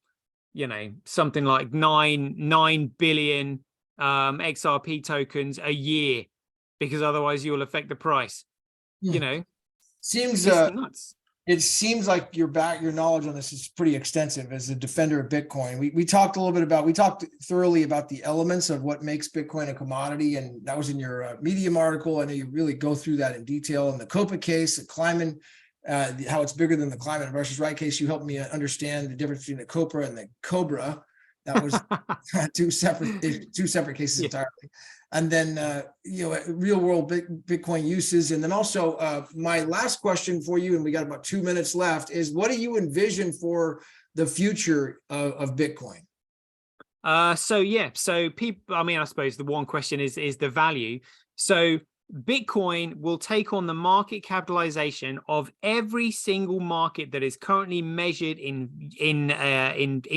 something like 9 billion XRP tokens a year, because otherwise you'll affect the price. Seems It's nuts. It seems like your knowledge on this is pretty extensive as a defender of Bitcoin. We talked thoroughly about the elements of what makes Bitcoin a commodity, and that was in your Medium article. I know you really go through that in detail. In the Copa case, the Kleiman, how it's bigger than the Kleiman versus Wright case, you helped me understand the difference between the Cobra and the Cobra. That was two separate cases Yeah. entirely. And then, real world Bitcoin uses. And then also my last question for you, and we got about 2 minutes left, is what do you envision for the future of Bitcoin? So people, I suppose the one question is the value. So Bitcoin will take on the market capitalization of every single market that is currently measured in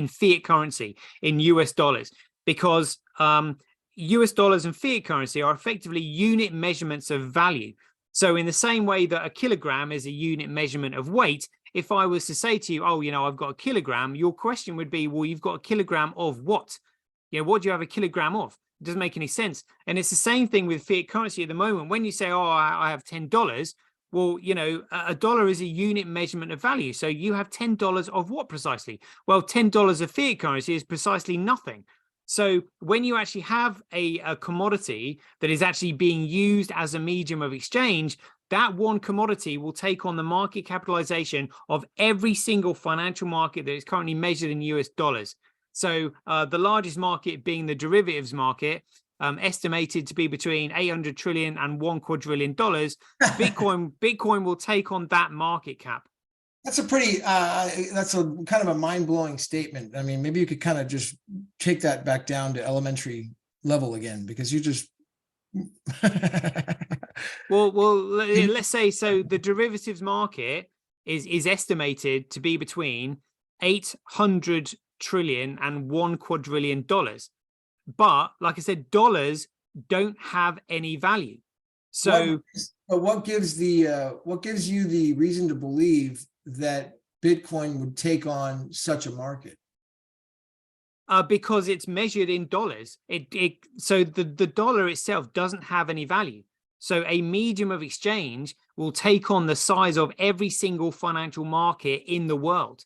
fiat currency, in US dollars, because US dollars and fiat currency are effectively unit measurements of value. So in the same way that a kilogram is a unit measurement of weight, if I was to say to you, I've got a kilogram, your question would be, well, you've got a kilogram of what? What do you have a kilogram of? It doesn't make any sense. And it's the same thing with fiat currency at the moment. When you say, I have $10, well, a dollar is a unit measurement of value. So you have $10 of what precisely? Well, $10 of fiat currency is precisely nothing. So when you actually have a commodity that is actually being used as a medium of exchange, that one commodity will take on the market capitalization of every single financial market that is currently measured in US dollars. So the largest market being the derivatives market, estimated to be between 800 trillion and $1 quadrillion. Bitcoin will take on that market cap. That's that's a kind of a mind-blowing statement. I mean, maybe you could kind of just take that back down to elementary level again, because you just well, let's say, so the derivatives market is estimated to be between 800 trillion and $1 quadrillion. But like I said, dollars don't have any value. So what gives you the reason to believe that Bitcoin would take on such a market? Because it's measured in dollars. So the dollar itself doesn't have any value. So a medium of exchange will take on the size of every single financial market in the world.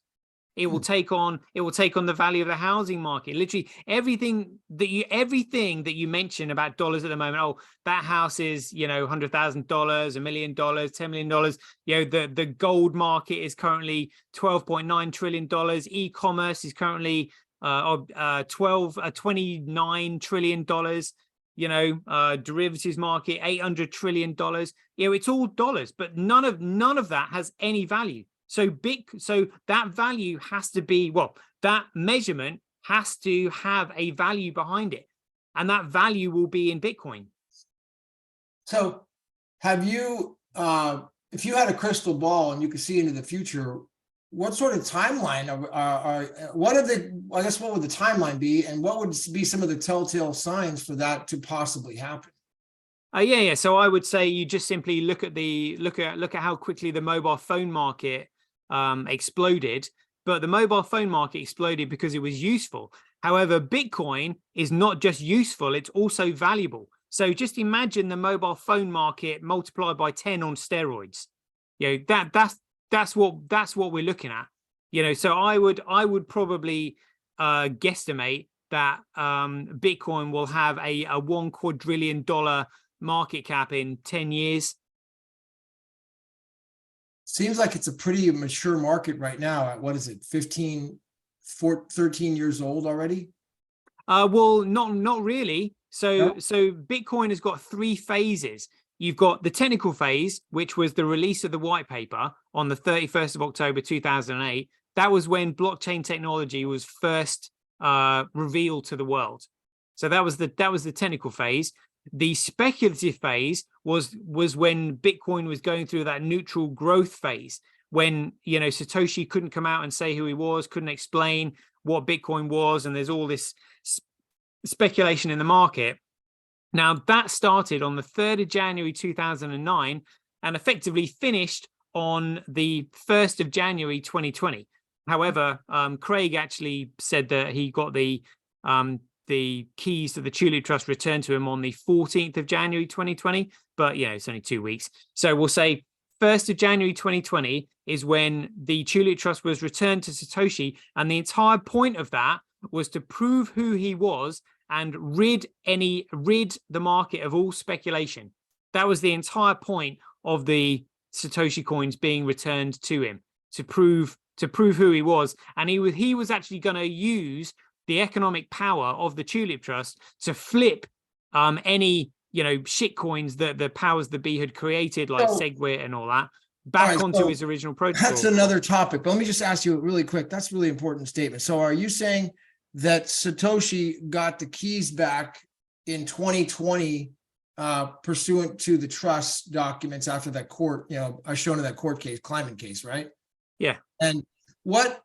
It will take on the value of the housing market. Literally everything that you mentioned about dollars at the moment. Oh, that house is, $100,000, $1 million, $10 million. The gold market is currently $12.9 trillion. E-commerce is currently $29 trillion. Derivatives market $800 trillion. It's all dollars, but none of that has any value. So that value has to be, well, that measurement has to have a value behind it, and that value will be in Bitcoin. So have you, if you had a crystal ball and you could see into the future, what sort of timeline what would the timeline be, and what would be some of the telltale signs for that to possibly happen? Yeah. So I would say you just simply look at how quickly the mobile phone market exploded. But the mobile phone market exploded because it was useful. However, Bitcoin is not just useful, it's also valuable. So just imagine the mobile phone market multiplied by 10 on steroids. You know, that's what we're looking at. You know, so I would probably guesstimate that Bitcoin will have a $1 quadrillion market cap in 10 years. Seems like it's a pretty mature market right now at, what is it, 13 years old already? Well, not really. So Bitcoin has got 3 phases. You've got the technical phase, which was the release of the white paper on the 31st of October 2008. That was when blockchain technology was first revealed to the world. So that was the technical phase. The speculative phase was when Bitcoin was going through that neutral growth phase, when, you know, Satoshi couldn't come out and say who he was, couldn't explain what Bitcoin was, and there's all this speculation in the market. Now that started on the 3rd of January 2009 and effectively finished on the 1st of January 2020. However, Craig actually said that he got the keys to the Tulip Trust returned to him on the 14th of January 2020, but yeah, it's only 2 weeks. So we'll say 1st of January 2020 is when the Tulip Trust was returned to Satoshi, and the entire point of that was to prove who he was and rid the market of all speculation. That was the entire point of the Satoshi coins being returned to him, to prove who he was. And he was actually going to use the economic power of the Tulip Trust to flip any, you know, shit coins that the powers that be had created, like SegWit and all that, back onto his original protocol. That's another topic, but let me just ask you really quick. That's a really important statement. So are you saying that Satoshi got the keys back in 2020 pursuant to the trust documents after that court, you know, I shown in that court case, Kleiman case, right? Yeah. And what,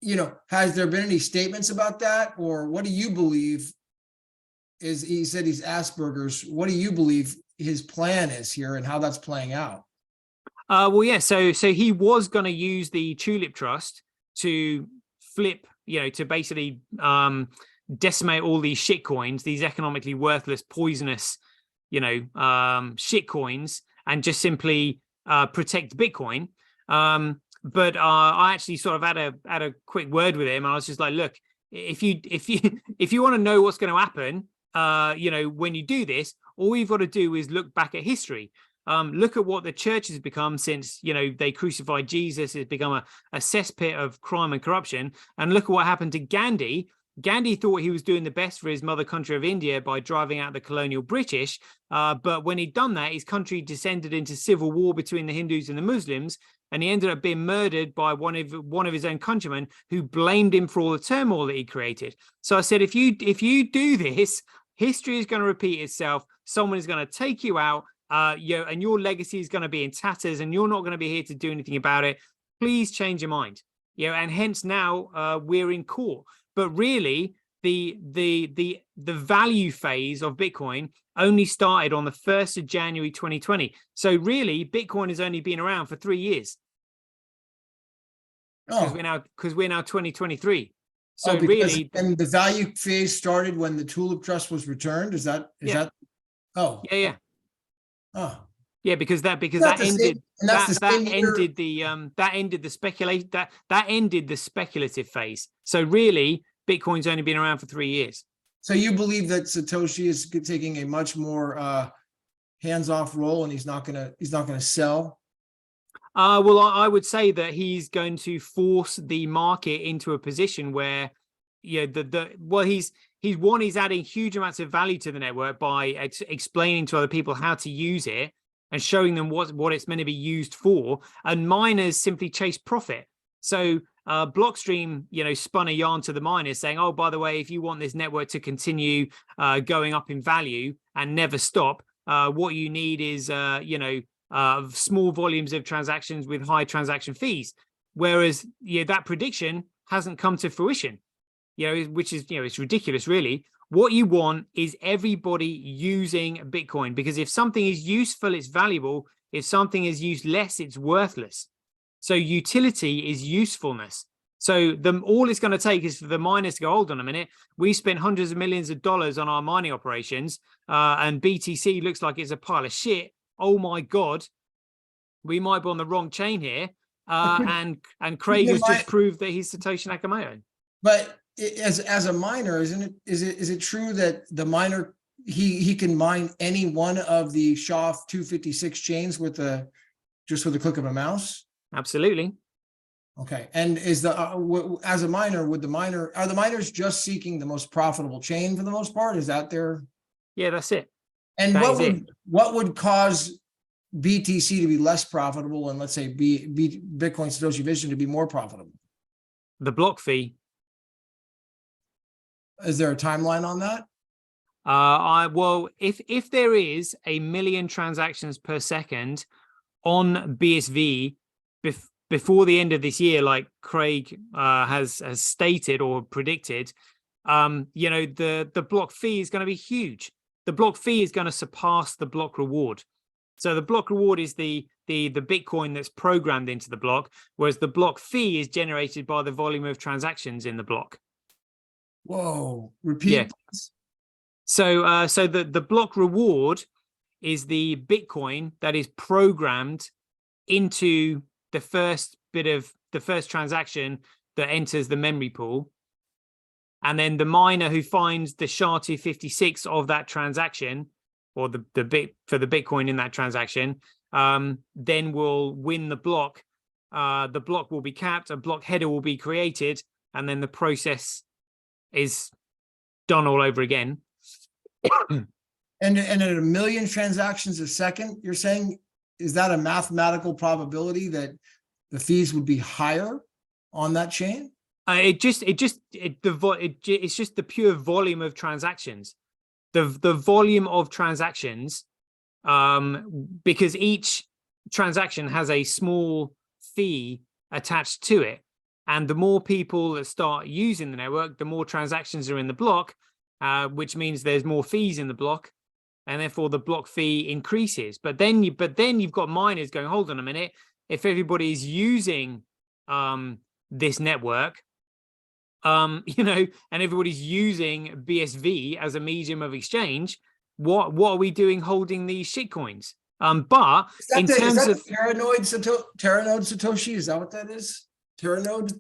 you know, has there been any statements about that, or what do you believe is, he said he's Asperger's, what do you believe his plan is here and how that's playing out? Well, yeah, so he was going to use the Tulip Trust to flip, you know, to basically decimate all these shit coins, these economically worthless, poisonous, you know, shit coins, and just simply protect Bitcoin. But I actually sort of had a quick word with him. I was just like, look, if you want to know what's going to happen, you know, when you do this, all you've got to do is look back at history. Look at what the church has become since, you know, they crucified Jesus. It's become a cesspit of crime and corruption. And look at what happened to Gandhi. Gandhi thought he was doing the best for his mother country of India by driving out the colonial British. But when he'd done that, his country descended into civil war between the Hindus and the Muslims. And he ended up being murdered by one of his own countrymen, who blamed him for all the turmoil that he created. So I said, if you do this, history is going to repeat itself. Someone is going to take you out. You know, and your legacy is going to be in tatters, and you're not going to be here to do anything about it. Please change your mind. You know, and hence now we're in court. But really, the value phase of Bitcoin only started on the 1st of January 2020. So really, Bitcoin has only been around for 3 years. Because we're now 2023. So really, and the value phase started when the Tulip Trust was returned. Is that? Oh yeah. Oh yeah, because that ended the speculative phase. So really, Bitcoin's only been around for 3 years. So you believe that Satoshi is taking a much more hands-off role, and he's not gonna sell? Well, I would say that he's going to force the market into a position where, you know, he's adding huge amounts of value to the network by explaining to other people how to use it. and showing them what it's meant to be used for, and miners simply chase profit. So Blockstream, spun a yarn to the miners saying, oh, by the way, if you want this network to continue going up in value and never stop, what you need is small volumes of transactions with high transaction fees. Whereas that prediction hasn't come to fruition, which is it's ridiculous, really. What you want is everybody using Bitcoin, because if something is useful, it's valuable. If something is used less, it's worthless. So utility is usefulness. So all it's going to take is for the miners to go, hold on a minute, we spent hundreds of millions of dollars on our mining operations, and BTC looks like it's a pile of shit. Oh my God, we might be on the wrong chain here. And Craig has just proved that he's Satoshi Nakamoto. But as a miner, is it true that the miner he can mine any one of the SHA-256 chains just with a click of a mouse? Absolutely. Okay. And is as a miner, are the miners just seeking the most profitable chain for the most part? Is that their? Yeah, that's it. And what would cause BTC to be less profitable and let's say Bitcoin Satoshi Vision to be more profitable? The block fee. Is there a timeline on that? Well, if there is 1 million transactions per second on BSV before the end of this year, like Craig has stated or predicted, the block fee is going to be huge. The block fee is going to surpass the block reward. So the block reward is the Bitcoin that's programmed into the block, whereas the block fee is generated by the volume of transactions in the block. Whoa! Repeat. Yeah. So the block reward is the Bitcoin that is programmed into the first transaction that enters the memory pool, and then the miner who finds the SHA-256 of that transaction, or the bit for the Bitcoin in that transaction, then will win the block. The block will be capped, a block header will be created, and then the process is done all over again. And at 1 million transactions a second, you're saying, is that a mathematical probability that the fees would be higher on that chain? It's just the pure volume of transactions. The volume of transactions, because each transaction has a small fee attached to it. And the more people that start using the network, the more transactions are in the block, which means there's more fees in the block, and therefore the block fee increases. But then you've got miners going, hold on a minute, if everybody's using this network, and everybody's using BSV as a medium of exchange, what are we doing holding these shitcoins? But in terms of Terranode Satoshi, is that what that is? Terranode?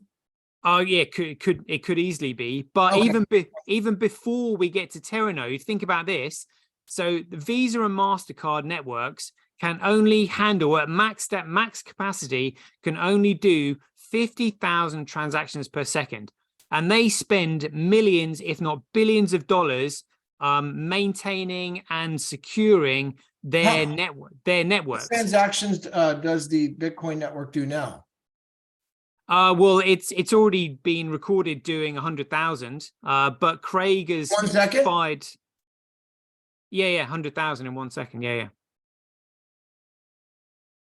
Oh yeah, it could easily be. But okay, even before we get to Terranode, think about this. So the Visa and MasterCard networks can only handle at max capacity, can only do 50,000 transactions per second. And they spend millions, if not billions of dollars maintaining and securing their networks. What transactions does the Bitcoin network do now? Well, it's already been recorded doing 100,000. But Craig has 1 second? Yeah, 100,000 in 1 second. Yeah.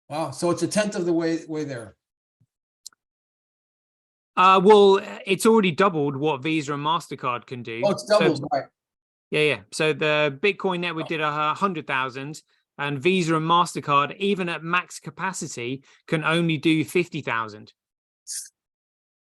Wow, so it's a tenth of the way there. Well, it's already doubled what Visa and MasterCard can do. Oh, it's doubled, right? Yeah. So the Bitcoin network did 100,000, and Visa and MasterCard, even at max capacity, can only do 50,000.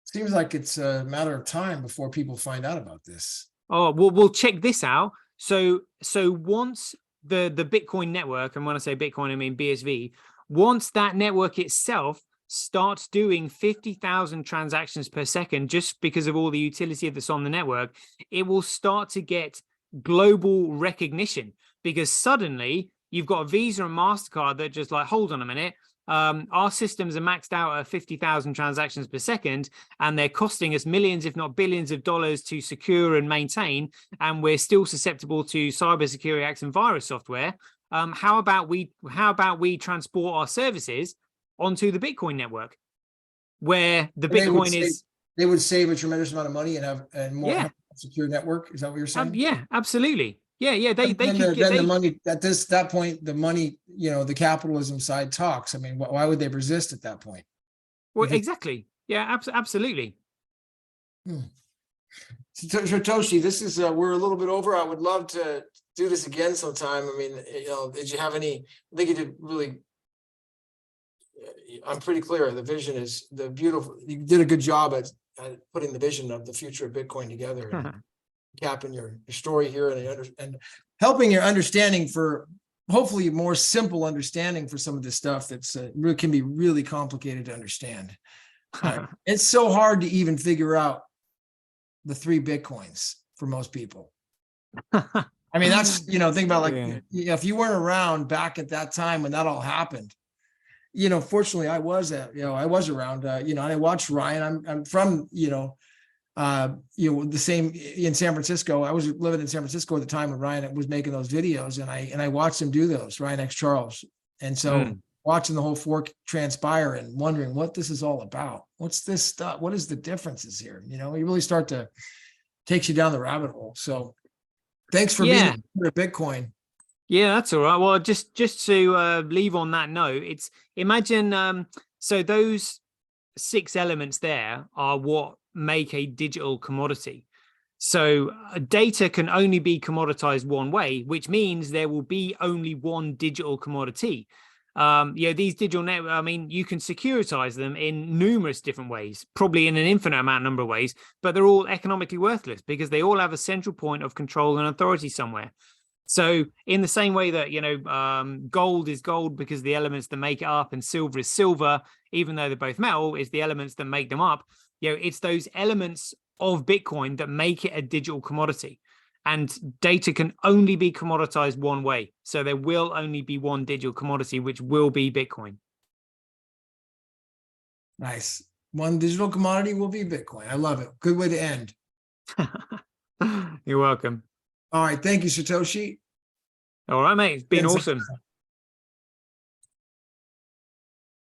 Seems like it's a matter of time before people find out about this. Oh, well, we'll check this out. So once the Bitcoin network, and when I say Bitcoin, I mean BSV, once that network itself starts doing 50,000 transactions per second, just because of all the utility that's on the network, it will start to get global recognition, because suddenly you've got Visa and MasterCard that just like, hold on a minute, our systems are maxed out at 50,000 transactions per second, and they're costing us millions, if not billions of dollars to secure and maintain, and we're still susceptible to cybersecurity attacks and virus software. how about we transport our services onto the Bitcoin network, where the Bitcoin is. They would save a tremendous amount of money and have have a secure network. Is that what you're saying? Yeah, absolutely. Yeah. They then could get the money at that point, the money, the capitalism side talks. I mean, why would they resist at that point? Well, exactly. Yeah, absolutely. Sirtoshi, this is we're a little bit over. I would love to do this again sometime. I mean, did you have any? I think you did really. I'm pretty clear. The vision is you did a good job at putting the vision of the future of Bitcoin together and capping your story here and helping your understanding for hopefully more simple understanding for some of this stuff that's can be really complicated to understand. It's so hard to even figure out the 3 Bitcoins for most people. I mean, that's, think about like, if you weren't around back at that time when that all happened, fortunately I was around, and I watched Ryan. I'm from, the same in San Francisco. I was living in San Francisco at the time when Ryan was making those videos, and I watched him do those, Ryan X Charles. And so watching the whole fork transpire and wondering what this is all about. What's this stuff? What is the differences here? You really start to takes you down the rabbit hole. So thanks for being here at Bitcoin. Yeah, that's all right. Well, just to leave on that note, it's imagine so those 6 elements there are what make a digital commodity. So data can only be commoditized one way, which means there will be only one digital commodity. These digital networks, I mean, you can securitize them in numerous different ways, probably in an infinite number of ways, but they're all economically worthless because they all have a central point of control and authority somewhere. So in the same way that, gold is gold because the elements that make it up, and silver is silver, even though they're both metal, is the elements that make them up. It's those elements of Bitcoin that make it a digital commodity. And data can only be commoditized one way. So there will only be one digital commodity, which will be Bitcoin. Nice. One digital commodity will be Bitcoin. I love it. Good way to end. You're welcome. All right. Thank you, Sirtoshi. All right, mate. It's been awesome.